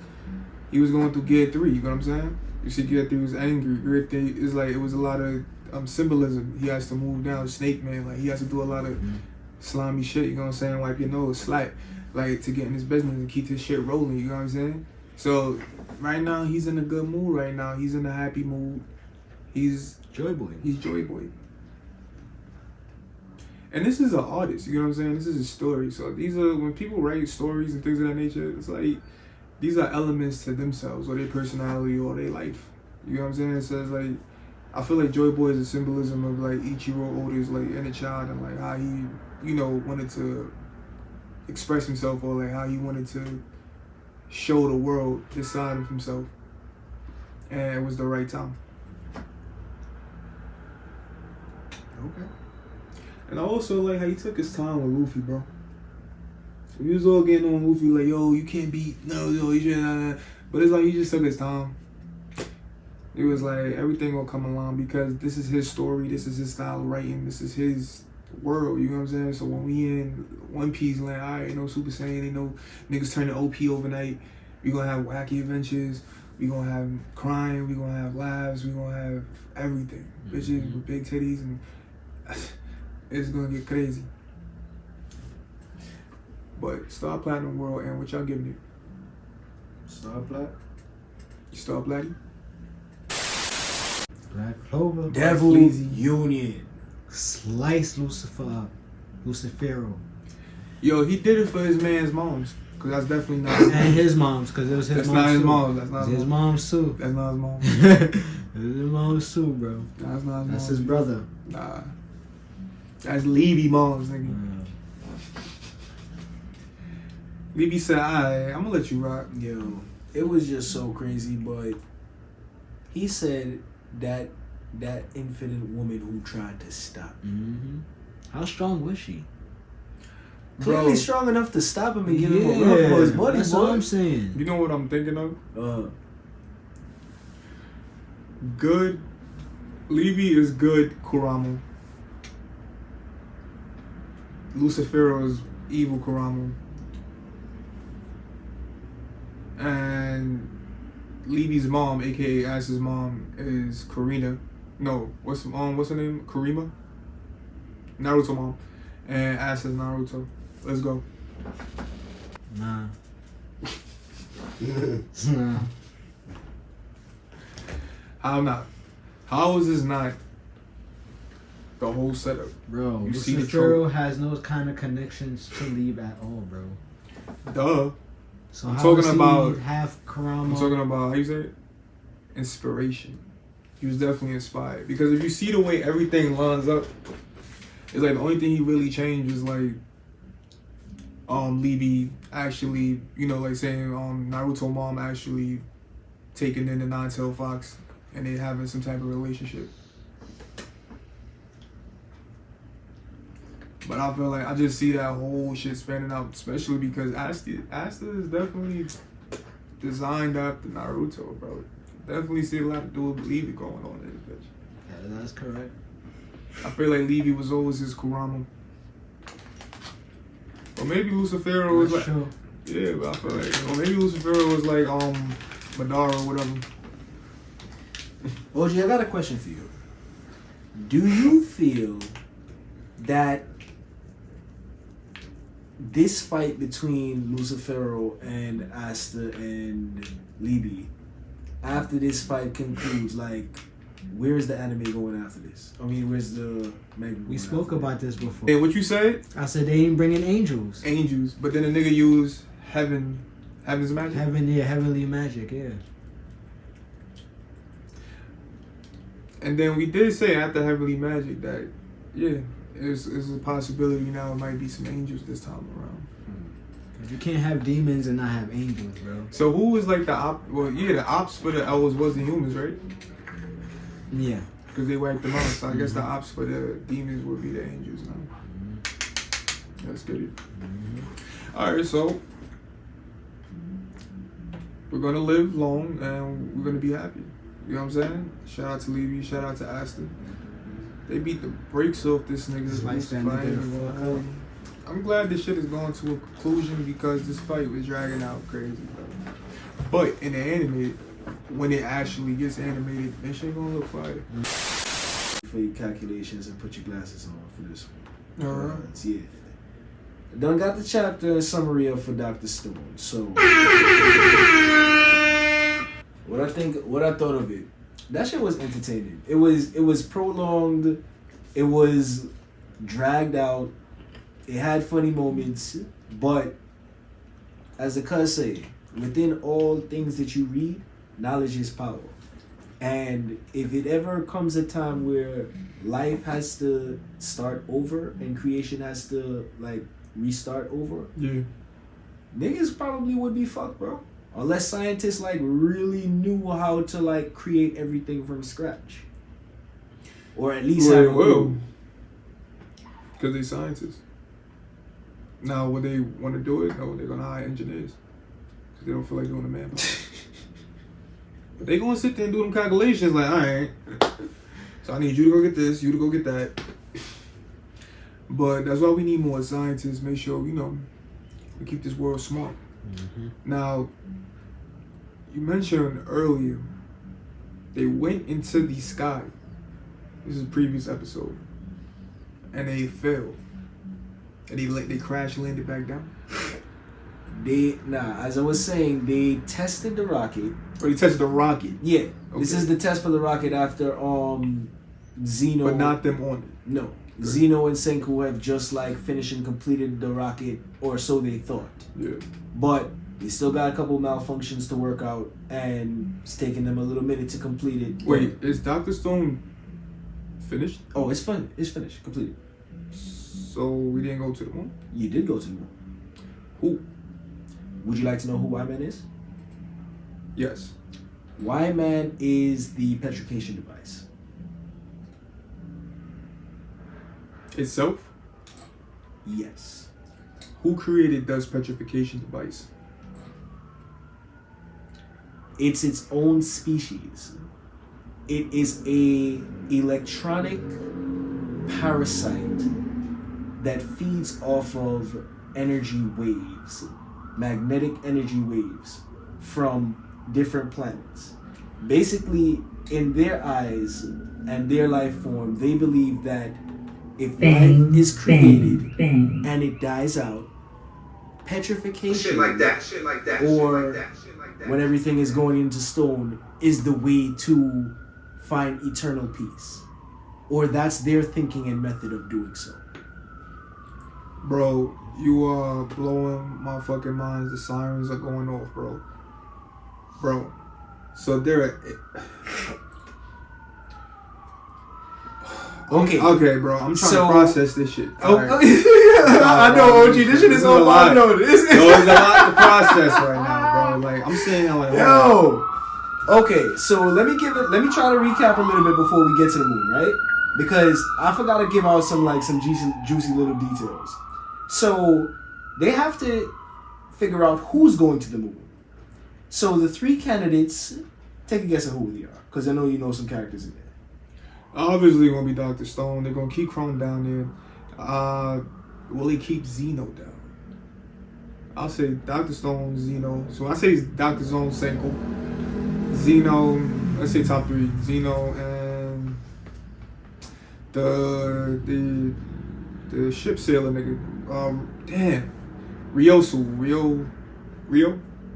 He was going through Gear 3, you know what I'm saying? You see Gear 3 was angry. Gear 3 is like, it was a lot of symbolism. He has to move down, Snake Man, like he has to do a lot of slimy shit, you know what I'm saying? Wipe your nose, slap, like to get in his business and keep his shit rolling, you know what I'm saying? So right now he's in a good mood right now. He's in a happy mood. He's Joy Boy. He's Joy Boy. And this is an artist, you know what I'm saying? This is a story. So these are, when people write stories and things of that nature, it's like, these are elements to themselves or their personality or their life. You know what I'm saying? So it's like, I feel like Joy Boy is a symbolism of like Ichiro Oda's like inner child and like how he, you know, wanted to express himself or like how he wanted to show the world this side of himself. And it was the right time. Okay. And I also like how he took his time with Luffy, bro. So he was all getting on Luffy like, yo, you can't beat, no, yo, you should, but it's like he just took his time. It was like, everything will come along because this is his story, this is his style of writing, this is his world, you know what I'm saying? So when we in One Piece land, alright, ain't no Super Saiyan, ain't no niggas turning OP overnight. We gonna have wacky adventures, we gonna have crime, we gonna have laughs, we gonna have everything. Bitches with big titties and it's gonna get crazy. But Star Platinum World, and what y'all giving it? Star Plat. Star Platty? Black Clover. Devil Sleazy. Union. Slice Lucifero. Yo, he did it for his man's moms, cause that's definitely not. And his mom's, because it was his That's mom's not his too. mom. That's not His mom's too. That's not his mom. It was his mom's too, bro. That's not his That's mom. his brother. Nah. That's Levy moms, nigga. Libby said, "Alright, I'm gonna let you rock." Yo, it was just so crazy, but he said that infinite woman who tried to stop. Mm-hmm. How strong was she? Clearly strong enough to stop him and give him a run for his money. That's what I'm saying. You know what I'm thinking of? Good. Libby is good Kurama. Lucifero is evil Kurama. And Libby's mom, aka Ass's mom, is Karina. No, what's her name? Karima? Naruto mom. And Ass is Naruto. Let's go. Nah. Nah. How not? How is this not the whole setup? Bro, You see the Lucifero has no kind of connections to Leave at all, bro. Duh. So I'm how talking is he about- half Kurama? I'm talking about, how you say it? Inspiration. He was definitely inspired. Because if you see the way everything lines up, it's like the only thing he really changed is like Libby actually, you know, like saying Naruto mom actually taking in the nine-tailed fox and they having some type of relationship. But I feel like I just see that whole shit spanning out, especially because Asta is definitely designed after Naruto, bro. Definitely see a lot to do with Libby going on in this bitch. Yeah, that's correct. I feel like Libby was always his Kurama. Or maybe Lucifero was like, Sure. yeah, but I feel like, or maybe Lucifero was like Madara or whatever. OG, I got a question for you. Do you feel that this fight between Lucifero and Asta and Libby, after this fight concludes, like, where's the anime going after this? I mean, where's the manga going We spoke after about this before. Hey, what you said? I said they ain't bringing angels. Angels, but then the nigga used heaven's magic. Heavenly magic, yeah. And then we did say after heavenly magic that, yeah, it's a possibility now it might be some angels this time around. You can't have demons and not have angels, bro. So who was like the op? Well, yeah, the ops for the elves was the humans, right? Yeah. Because they wiped them out. So I guess the ops for the demons would be the angels now. Let's get it. All right, so we're gonna live long and we're gonna be happy. You know what I'm saying? Shout out to Libby. Shout out to Asta. They beat the brakes off this nigga's Slice that nigga the fuck up. I'm glad this shit is going to a conclusion because this fight was dragging out crazy, bro. But in the anime, when it actually gets animated, that shit gonna look fire. for your calculations and put your glasses on for this one. Alright. Yeah. Done got the chapter summary up for Dr. Stone. So what I thought of it. That shit was entertaining. It was prolonged. It was dragged out. It had funny moments, but as the cuz say, within all things that you read, knowledge is power. And if it ever comes a time where life has to start over and creation has to like restart over, Yeah. niggas probably would be fucked, bro. Unless scientists like really knew how to like create everything from scratch, or at least have a clue. Because they scientists. Now, would they want to do it? No, they're gonna hire engineers because they don't feel like doing the manpower. But they gonna sit there and do them calculations like, all right. So I need you to go get this, you to go get that. But that's why we need more scientists. Make sure we keep this world smart. Mm-hmm. Now, you mentioned earlier they went into the sky. This is a previous episode, and they failed. And they crash landed back down. As I was saying, they tested the rocket. Or they tested the rocket. Yeah, Okay. this is the test for the rocket after Zeno. But not them on it. No, Okay. Zeno and Senku have just like finished and completed the rocket, or so they thought. Yeah. But they still got a couple malfunctions to work out, and it's taking them a little minute to complete it. Wait, is Dr. Stone finished? Oh, it's fun. It's finished, completed. So we didn't go to the moon? You did go to the moon. Who? Would you like to know who Y-Man is? Yes. Y-Man is the petrification device. Itself? Yes. Who created this petrification device? It's its own species. It is a electronic parasite that feeds off of energy waves, magnetic energy waves from different planets. Basically, in their eyes and their life form, they believe that if life is created and it dies out, petrification, Shit like that. or when everything is going into stone, is the way to find eternal peace. Or that's their thinking and method of doing so. Bro, you are blowing my fucking minds. The sirens are going off, bro. Bro. So they're... Okay, bro. I'm trying to process this shit. I know, OG. This shit is all I know. There's a lot to process right now, bro. Like, I'm saying that like... Yo! Okay, so let me try to recap a little bit before we get to the moon, right? Because I forgot to give out some juicy little details. So they have to figure out who's going to the moon. So the 3 candidates, take a guess at who they are, because I know you know some characters in there. Obviously, it's gonna be Dr. Stone. They're gonna keep Chrome down there. Will they keep Zeno down? I'll say Dr. Stone, Zeno. So I say Dr. Stone, Senko. Zeno, let's say top 3. Zeno and the ship sailor nigga. Damn. Rio?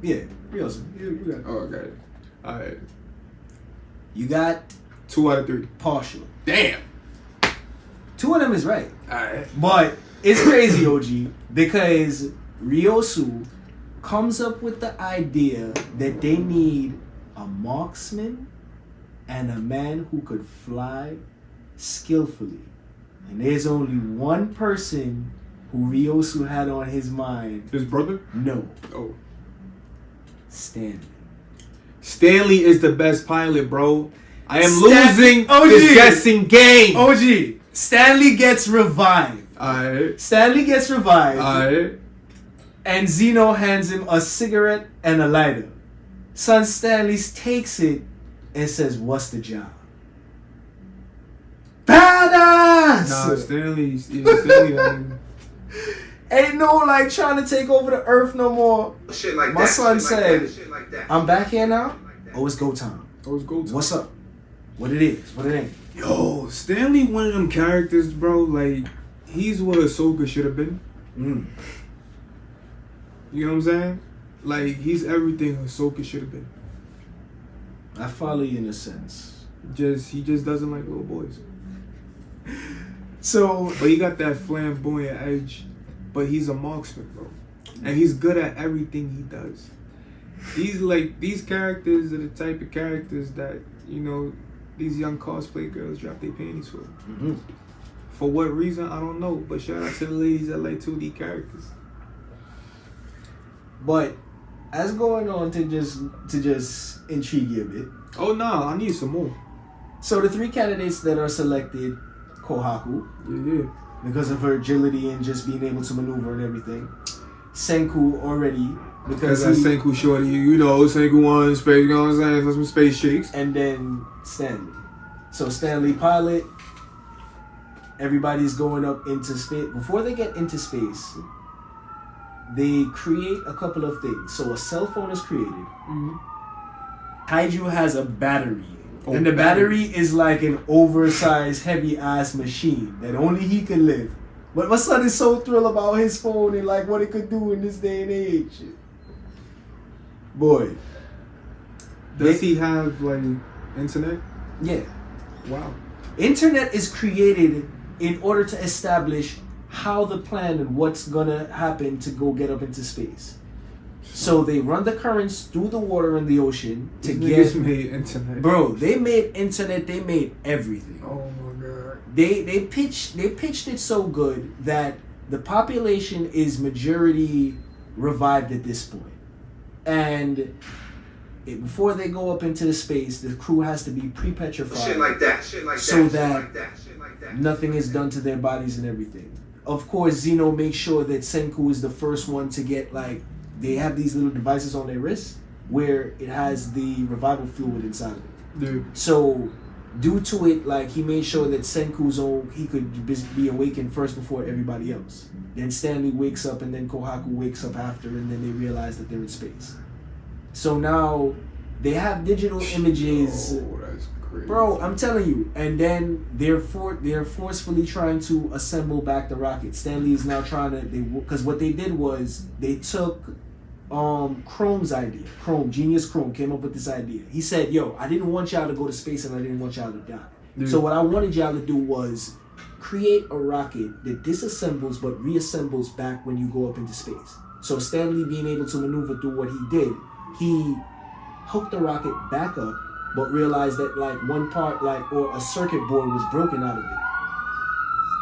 Yeah, Riosu. You got it. Oh, I got it. Alright. You got 2 out of 3. partial. Damn. 2 of them is right. Alright. But it's crazy, OG, because Ryosu comes up with the idea that they need a marksman and a man who could fly skillfully. And there's only one person who Ryosu had on his mind. His brother? No. Oh. Stanley. Stanley is the best pilot, bro. I am losing OG. this guessing game. OG. Stanley gets revived. Alright. Stanley gets revived. Alright. And Zeno hands him a cigarette and a lighter. Son Stanley takes it and says, "What's the job?" Badass! Nah, Stanley. Ain't no like trying to take over the earth no more. Shit like My that. son shit like said, that, shit like that. "I'm back here now. Oh, it's go time. Oh, it's gold. What's up? What it is? What it ain't?" Yo, Stanley, one of them characters, bro. Like, he's what Ahsoka should have been. Mm. You know what I'm saying? Like, he's everything Ahsoka should have been. I follow you in a sense. He just doesn't like little boys. So, But he got that flamboyant edge. But he's a marksman, bro. And he's good at everything he does. These characters are the type of characters that, you know, these young cosplay girls drop their panties for. mm-hmm. For what reason, I don't know. But shout out to the ladies that like 2D characters. But as going on to just intrigue you a bit. Oh, nah, I need some more. So the 3 candidates that are selected, Kohaku, Yeah. because of her agility and just being able to maneuver and everything. Senku already, because That's that Senku shorty, you know, Senku one space, you know what I'm saying, for some space chicks. and then Stanley. So Stanley pilot, everybody's going up into space. Before they get into space, they create a couple of things. So a cell phone is created. Mm-hmm. Kaiju has a battery. Oh, and the battery is like an oversized, heavy-ass machine that only he can live. But my son is so thrilled about his phone and like what it could do in this day and age. Boy. Does he have, like, internet? Yeah. Wow. Internet is created in order to establish how the plan and what's gonna happen to go get up into space. So they run the currents through the water and the ocean to These get... niggas made internet. Bro, they made internet, they made everything. Oh my god. They pitched it so good that the population is majority revived at this point. And before they go up into the space, the crew has to be pre-petrified. Shit like that. Shit like So that. that nothing is done to their bodies and everything. Of course, Zeno makes sure that Senku is the first one to get, like, they have these little devices on their wrists where it has the revival fluid inside of it. Dude. So, due to it, like, he made sure that Senku's he could be awakened first before everybody else. Then Stanley wakes up, and then Kohaku wakes up after, and then they realize that they're in space. So now they have digital images. Oh, that's crazy. Bro, I'm telling you. And then they're forcefully trying to assemble back the rocket. Stanley is now trying to, because what they did was they took Chrome's idea. Genius Chrome came up with this idea. He said, yo, I didn't want y'all to go to space and I didn't want y'all to die. Dude. So what I wanted y'all to do was create a rocket that disassembles but reassembles back when you go up into space. So Stanley being able to maneuver through what he did, he hooked the rocket back up, but realized that like one part, like, or a circuit board was broken out of it.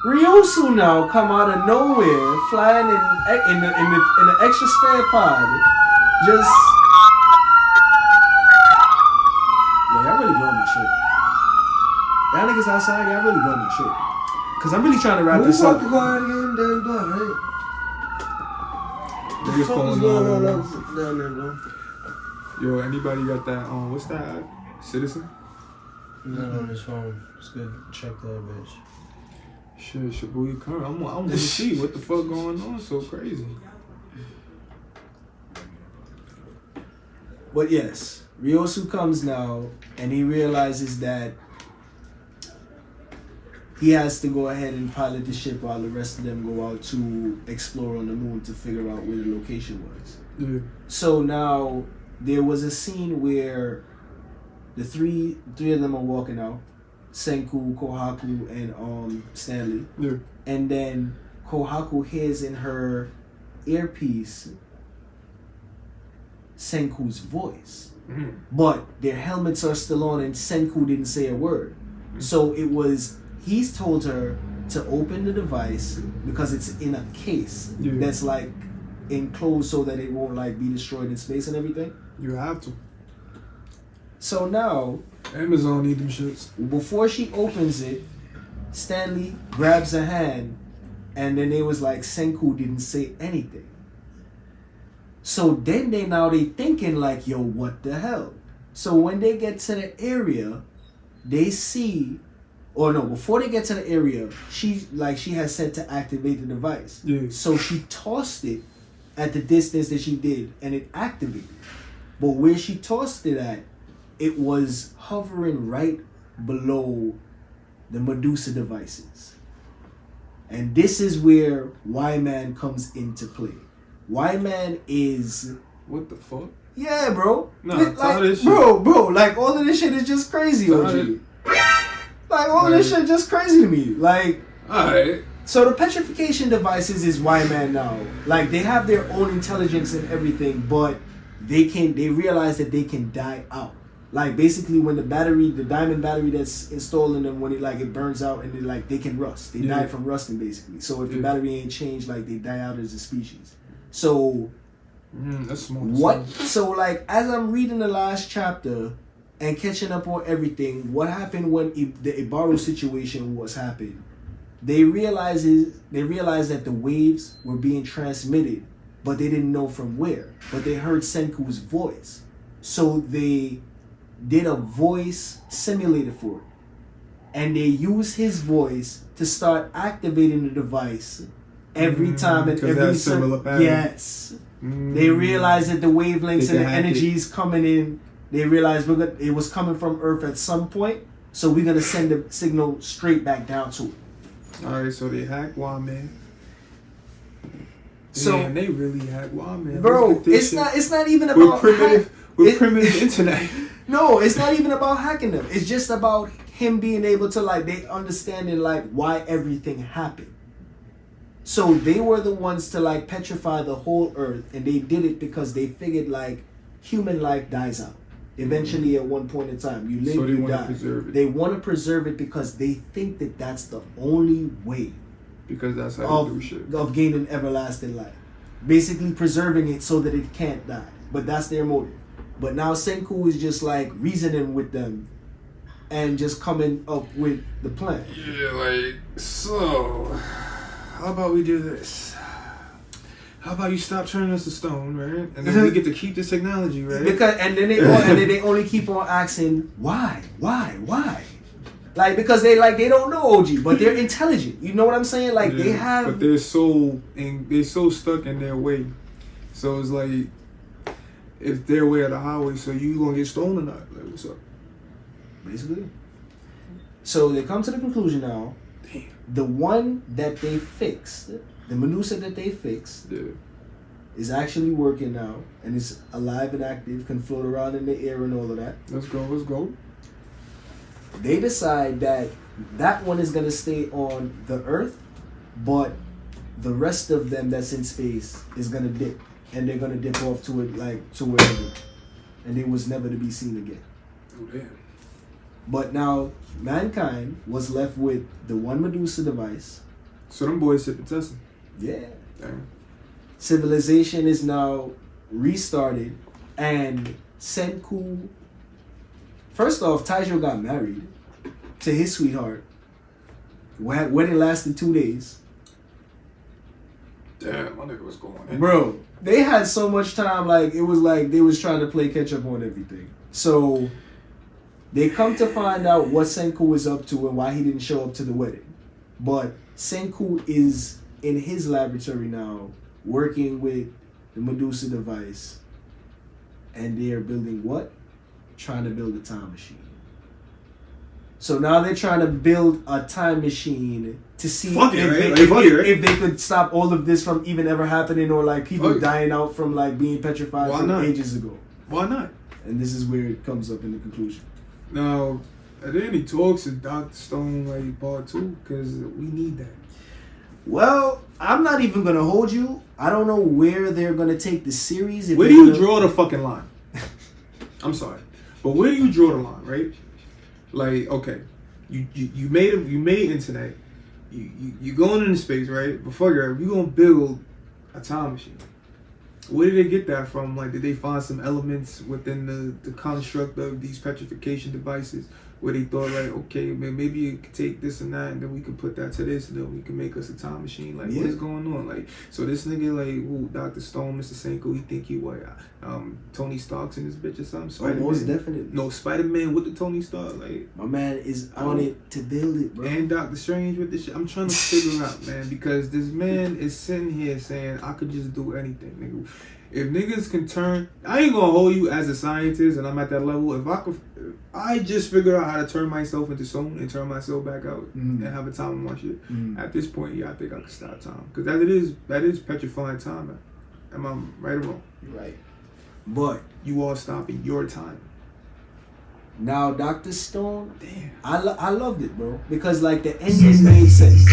Ryosu now come out of nowhere, flying in the extra spare pod. Just y'all really blowing my shit. Y'all niggas outside, y'all really blowing my shit. Cause I'm really trying to wrap this up. to go out again, damn dog, right? Niggas going on. Down there, bro. Yo, anybody got that? What's that app? Citizen? Not on his phone. It's good. Check that bitch. Shit, Shibuya Current. I want to see what the fuck going on. So crazy. But yes, Ryosu comes now, and he realizes that he has to go ahead and pilot the ship while the rest of them go out to explore on the moon to figure out where the location was. Yeah. So now there was a scene where the three of them are walking out, Senku, Kohaku, and Stanley. Yeah. And then Kohaku hears in her earpiece Senku's voice. Mm-hmm. But their helmets are still on and Senku didn't say a word. So it was, he's told her to open the device because it's in a case that's like enclosed so that it won't like be destroyed in space and everything. You have to. So now, Amazon need them shits. before she opens it, Stanley grabs her hand, and then they was like, Senku didn't say anything. So then they thinking like, yo, what the hell? So when they get to the area, they see, or no, before they get to the area, she has said to activate the device. Yeah. So she tossed it at the distance that she did, and it activated. But where she tossed it at, it was hovering right below the Medusa devices. And this is where Y-Man comes into play. Y-Man is... What the fuck? Yeah, bro. Nah, like, tell this shit. bro, like, all of this shit is just crazy, Tell OG. it. Like, all of this shit just crazy to me. Like... Alright. So the petrification devices is Y-Man now. Like, they have their own intelligence and everything, but they realize that they can die out. Like, basically when the diamond battery that's installed in them, when it burns out and they can rust. They die from rusting, basically. So if the battery ain't changed, like, they die out as a species. So that's smart. what? So like, as I'm reading the last chapter and catching up on everything, what happened when the Ibaru situation was happening? They realized that the waves were being transmitted, but they didn't know from where. But they heard Senku's voice, so they did a voice simulator for it, and they used his voice to start activating the device every time and every similar pattern. Yes. They realized that the wavelengths and the energies coming in, they realized it was coming from Earth at some point, so we're gonna send the signal straight back down to it. Alright, so they hacked Y-Man. So man, they really hacked Y-Man. bro, it's not even about primitive internet. No, it's not even about hacking them. It's just about him being able to they understanding why everything happened. So they were the ones to petrify the whole earth, and they did it because they figured human life dies out. Eventually, at one point in time, you live, you die. Preserve it. They want to preserve it because they think that that's the only way. Because that's how you do shit. Of gaining everlasting life. Basically preserving it so that it can't die. but that's their motive. But now Senku is just like reasoning with them and just coming up with the plan. Yeah, like, so, how about we do this? How about you stop turning us to stone, right? And then we get to keep this technology, right? Because and then they only keep on asking why. Like because they don't know OG, but they're intelligent. You know what I'm saying? Like they have. But they're so stuck in their way. So it's like it's their way of the highway. So you gonna get stoned or not? Like what's up? Basically. So they come to the conclusion now. Damn. The one that they fixed, the Medusa that they fixed, is actually working now and is alive and active, can float around in the air and all of that. Let's go. They decide that one is gonna stay on the Earth, but the rest of them that's in space is gonna dip, and they're gonna dip off to it to wherever, and they was never to be seen again. Oh damn. But now mankind was left with the one Medusa device. So them boys hit the testing. Yeah. Damn. Civilization is now restarted, and Senku. First off, Taijo got married to his sweetheart. Wedding lasted 2 days. Damn, my nigga was going in. Bro, they had so much time, like, it was like they was trying to play catch up on everything. So, they come to find out what Senku was up to and why he didn't show up to the wedding. But Senku is in his laboratory now, working with the Medusa device. And they are building what? Trying to build a time machine. So now they're trying to build a time machine to see if they could stop all of this from even ever happening, or like people dying out from like being petrified ages ago. Why not? And this is where it comes up in the conclusion. Now, are there any talks of Dr. Stone like part 2? Because we need that. Well, I'm not even gonna hold you. I don't know where they're gonna take the series. Where do you draw the fucking line? I'm sorry, but where do you draw the line, right? Like, okay, you made internet, you going into space, right? Before you gonna build a time machine. Where did they get that from? Like, did they find some elements within the construct of these petrification devices where they thought, like, okay, man, maybe you could take this and that, and then we could put that to this, and then we can make us a time machine? Like, what is going on? Like, so this nigga, like, who, Dr. Stone, Mr. Senku, he think he what? Tony Stark's in this bitch or something? Spider-Man? Most definitely. No, Spider-Man with the Tony Stark, like. My man is on it to build it, bro. And Doctor Strange with this shit. I'm trying to figure out, man, because this man is sitting here saying, I could just do anything, nigga. If niggas can turn, I ain't gonna hold you as a scientist, and I'm at that level. If I just figured out how to turn myself into stone and turn myself back out and have a time on my shit. At this point, yeah, I think I could stop time, because that is petrifying time. Man. Am I right or wrong? Right. But you are stopping your time. Now, Dr. Stone, damn, I loved it, bro, because like the ending made sense.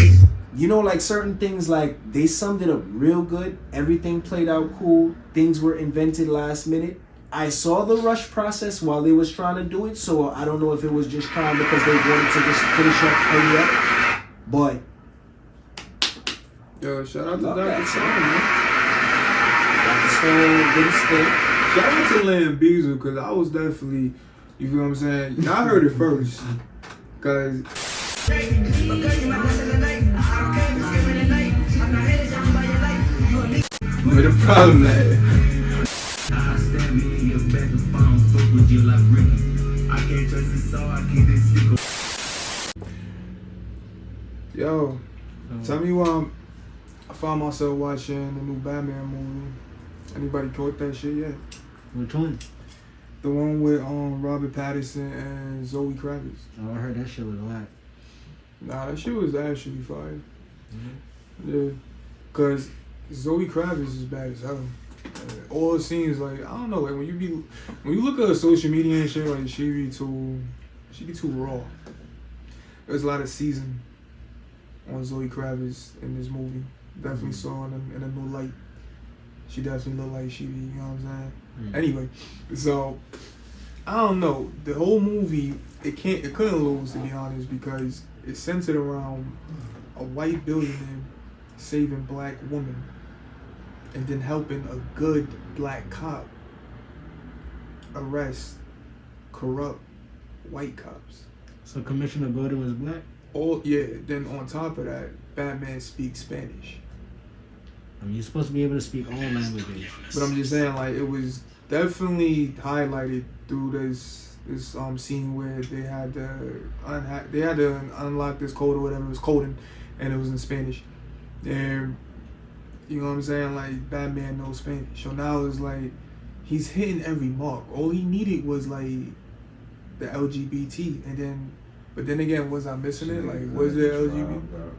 You know, like certain things, like they summed it up real good. Everything played out cool. Things were invented last minute. I saw the rush process while they was trying to do it, so I don't know if it was just trying because they wanted to just finish up hurry up. But yo, shout out to Dr. Stone, man. Dr. Stone did his thing. Shout out to Lamb Beazle, because I was definitely, you feel what I'm saying? I heard it first, because but the problem yo, tell me why I found myself watching the new Batman movie. Anybody caught that shit yet? Which one? The one with Robert Pattinson and Zoe Kravitz. Oh, I heard that shit was whack. Nah, that shit was actually fire. Yeah, cause Zoe Kravitz is bad as hell. All it seems like, I don't know, like when you look at her social media and shit, like she be too raw. There's a lot of season on Zoe Kravitz in this movie. Definitely saw in a new light. She definitely looked like she be, you know what I'm saying? Anyway, so I don't know. The whole movie, it couldn't lose, to be honest, because it's centered around a white billionaire saving black woman and then helping a good black cop arrest corrupt white cops. So Commissioner Gordon was black? Then on top of that, Batman speaks Spanish. I mean, you're supposed to be able to speak all languages. But I'm just saying, like, it was definitely highlighted through this scene where they had to unlock this code or whatever it was coding, and it was in Spanish. And you know what I'm saying? Like, Batman knows Spanish, so now it's like he's hitting every mark. All he needed was like the LGBT, but then again, was I missing it? Like, was there LGBT?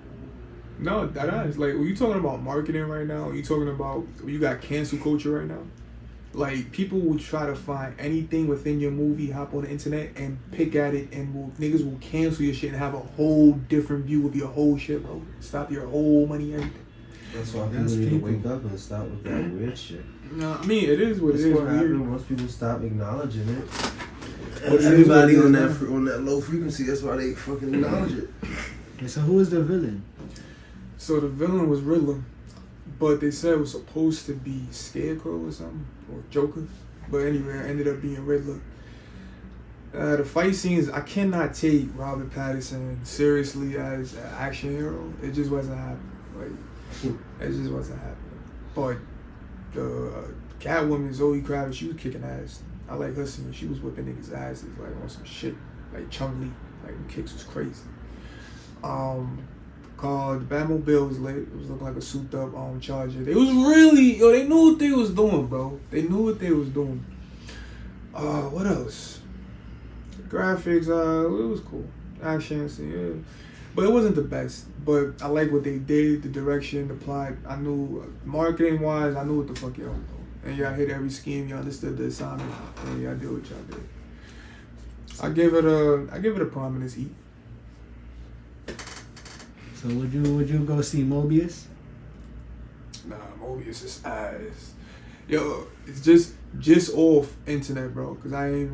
No, that is like, when you talking about marketing right now, you talking about, you got cancel culture right now. Like, people will try to find anything within your movie, hop on the internet and pick at it, and niggas will cancel your shit and have a whole different view of your whole shit, bro. Stop your whole money, everything. That's why people need to wake up and stop with that weird shit. No, I mean, it is what That's it is. what Weird. happened once people stop acknowledging it. Everybody on that low frequency, that's why they fucking acknowledge it. Okay, so who is the villain? So the villain was Riddler, but they said it was supposed to be Scarecrow or something, or Joker. But anyway, it ended up being Riddler. The fight scenes, I cannot take Robert Pattinson seriously as an action hero. It just wasn't happening. Like, it just wasn't happening. But the Catwoman, Zoe Kravitz, she was kicking ass. I like her scene. She was whipping niggas' asses like on some shit, like Chung-Li. Like, the kicks was crazy. Called the Batmobile was lit. It was looking like a souped up Charger. They was really, they knew what they was doing, bro. They knew what they was doing. What else? Graphics, it was cool. Action scene, yeah. But it wasn't the best. But I like what they did, the direction, the plot. I knew, marketing wise, I knew what the fuck y'all was doing. And y'all hit every scheme, y'all understood the assignment, and y'all did what y'all did. I give it a prominence E. So would you go see Mobius? Nah, Mobius is ass. Yo, it's just off internet, bro. Cause I ain't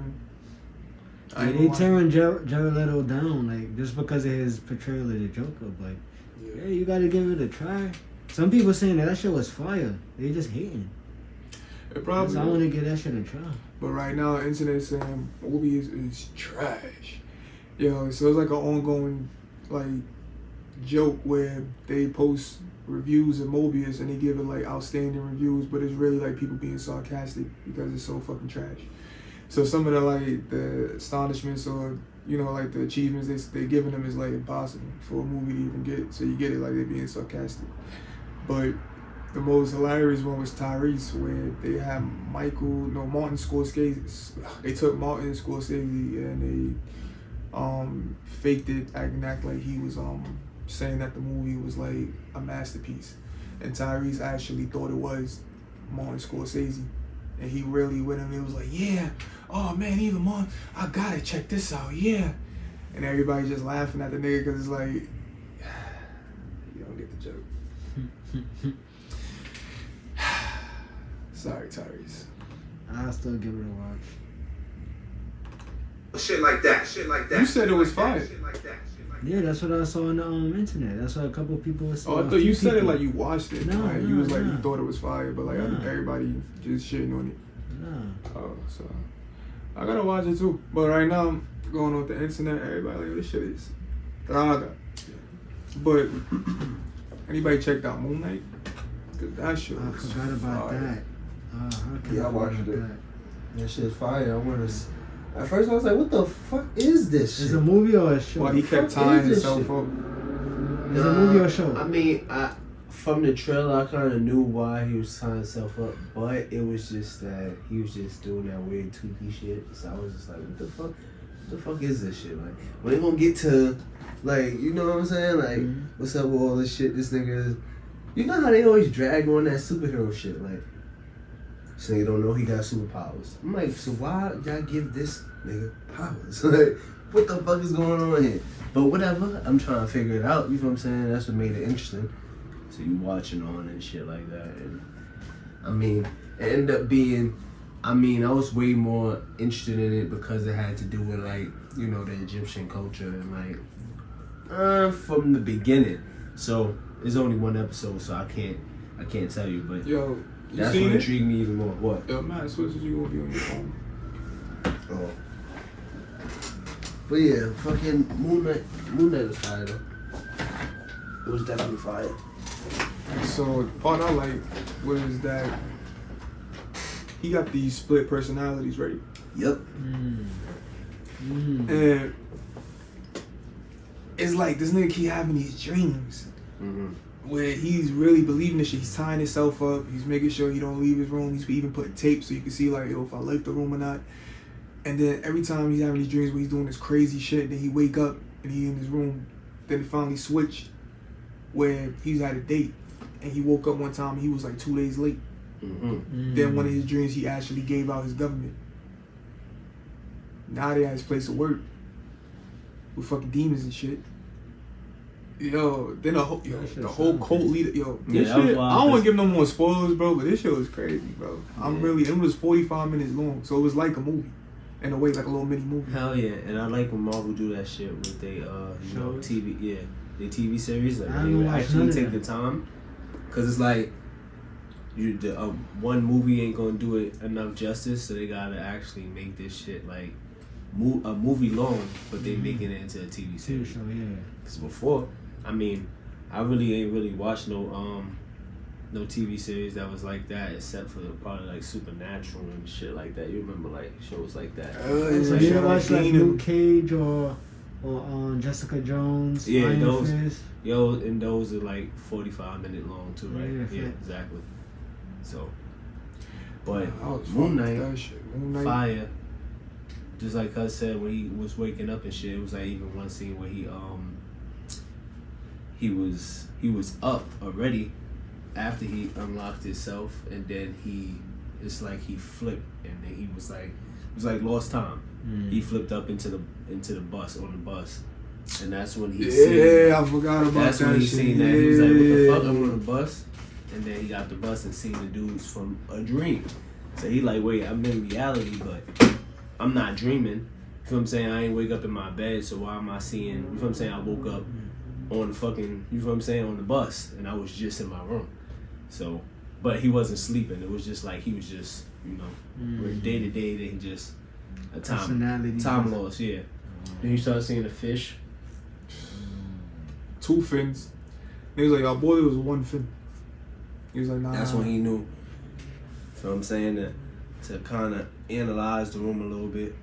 They tearing Jared Leto down, like, just because of his portrayal of the Joker. Like, yeah, you gotta give it a try. Some people saying that shit was fire. They just hating. It probably. So I want to give that shit a try. But right now, the internet saying Mobius is trash. Yo, so it's like an ongoing, like, joke where they post reviews of Mobius and they give it like outstanding reviews, but it's really like people being sarcastic because it's so fucking trash. So some of the, like, the astonishments or, you know, like the achievements they giving them is like impossible for a movie to even get. So you get it like they're being sarcastic. But the most hilarious one was Tyrese, where they had Martin Scorsese. They took Martin Scorsese and they faked it, acting like he was saying that the movie was like a masterpiece, and Tyrese actually thought it was Martin Scorsese, and he really with him. It was like, yeah, oh man, even Martin, I gotta check this out, yeah, and everybody just laughing at the nigga because it's like, you don't get the joke. Sorry, Tyrese. I'll still give it a watch. Shit like that. You said it was fire. Shit like that. Yeah, that's what I saw on the internet. That's what a couple people were saying. Oh, I thought you said it like you watched it. No, right? no, You was like, no. you thought it was fire, but like No. everybody just shitting on it. No. Oh, so I gotta watch it too. But right now, I'm going on the internet. Everybody like, this shit is raga. But anybody checked out Moon Knight? Cause that shit I was forgot about fire. that. Yeah, I watched it. That shit's fire. I wanna. At first, I was like, "What the fuck is this shit?" Is it a movie or a show? Well, he kept fuck tying is this himself shit? up. Is it a movie or a show? I mean, from the trailer, I kind of knew why he was tying himself up, but it was just that he was just doing that weird 2D shit. So I was just like, what the fuck? What the fuck is this shit? Like, when they gonna get to, like, you know what I'm saying? Like, what's up with all this shit? This nigga is. You know how they always drag on that superhero shit? Like, this nigga don't know he got superpowers. I'm like, so why y'all give this nigga powers? Like, what the fuck is going on here? But whatever, I'm trying to figure it out. You know what I'm saying? That's what made it interesting. So you watching on and shit like that. And I mean, it ended up being, I was way more interested in it because it had to do with, like, you know, the Egyptian culture and, like, from the beginning. So there's only one episode, so I can't tell you, but Yo, you that's seen what it? intrigued me even more. What? Yo, man, Swiss, you gonna be on your phone? Oh. But yeah, fucking Moon Knight was fire though. It was definitely fire. So the part I like was that he got these split personalities, right? Yep. And it's like this nigga keep having these dreams where he's really believing this shit. He's tying himself up. He's making sure he don't leave his room. He's even putting tape so you can see like, yo, if I left the room or not. And then every time he's having these dreams where he's doing this crazy shit, then he wake up and he in his room. Then it finally switched where he's at a date and he woke up one time and he was like 2 days late. Then one of his dreams he actually gave out his government. Now they at his place of work with fucking demons and shit. Yo, then the whole cult leader, yo, this that was shit, wild. I don't want to give no more spoilers, bro, but this shit was crazy, bro. It was 45 minutes long, so it was like a movie. In a way, like a little mini movie. Hell yeah, and I like when Marvel do that shit with they, TV, they TV series. Like they would actually take the time, cause it's like one movie ain't gonna do it enough justice, so they gotta actually make this shit like a movie long, but they making it into a TV series. So yeah. Cause before, I mean, I really ain't watched no TV series that was like that, except for probably like Supernatural and shit like that. You remember like shows like that? So you didn't watch like Luke Cage or Jessica Jones? Yeah, Iron those. Fist? And those are like 45-minute long too, right? Yeah, exactly. So, but Moon Knight, fire. Just like Cuz said, when he was waking up and shit, it was like even one scene where he was up already after he unlocked himself, and then it's like he flipped, and then he was like, it was like lost time. He flipped up into the bus, and that's when he seen, I forgot about that's that. when he shit. seen that. He was like, what the fuck, I'm on the bus, and then he got the bus and seen the dudes from a dream. So he like, wait, I'm in reality, but I'm not dreaming. You know what I'm saying? I ain't wake up in my bed, so why am I seeing? You know what I'm saying? I woke up on fucking, you know what I'm saying, on the bus, and I was just in my room. So, but he wasn't sleeping. It was just like he was just, day to day. Then just a time loss. Yeah. Then you start seeing the fish. 2 fins. He was like, "Our boy, it was 1 fin." He was like, "Nah." That's when he knew. So I'm saying to kind of analyze the room a little bit,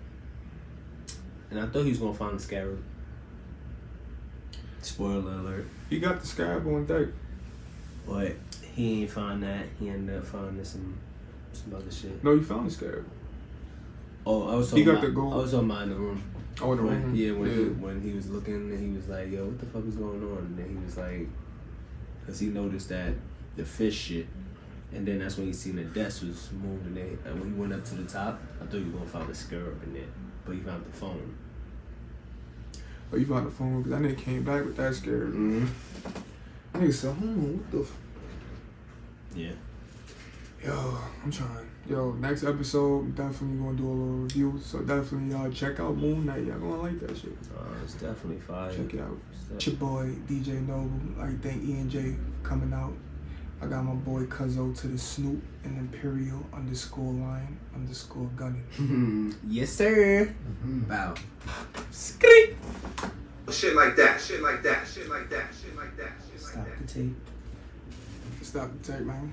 and I thought he was gonna find the scarab. Spoiler alert. He got the scarab on deck. But he ain't find that. He ended up finding some other shit. No, he found the scarab. Oh, I was talking got about, the gold. I was talking about in the room. Oh, in the room. Yeah, when he was looking, and he was like, yo, what the fuck is going on? And then he was like, because he noticed that the fish shit. And then that's when he seen the desk was moving there. And when he went up to the top, I thought he was going to find the scarab in there. But he found the phone. Oh, you found the phone because that nigga came back with that scarab. That nigga said, what the Yeah. Yo, I'm trying. Yo, next episode, definitely gonna do a little review. So definitely check out Moon Knight. Y'all gonna like that shit. It's definitely fire. Check it out. It's your boy, DJ NOBU. I thank E&J for coming out. I got my boy Cuzzo to the Snoop and Imperial _line _gunning. Yes, sir. Bow. Skreek. Shit like that, shit like that, shit like that, shit like that, shit like that. Stop the tape. Stop the tape, man.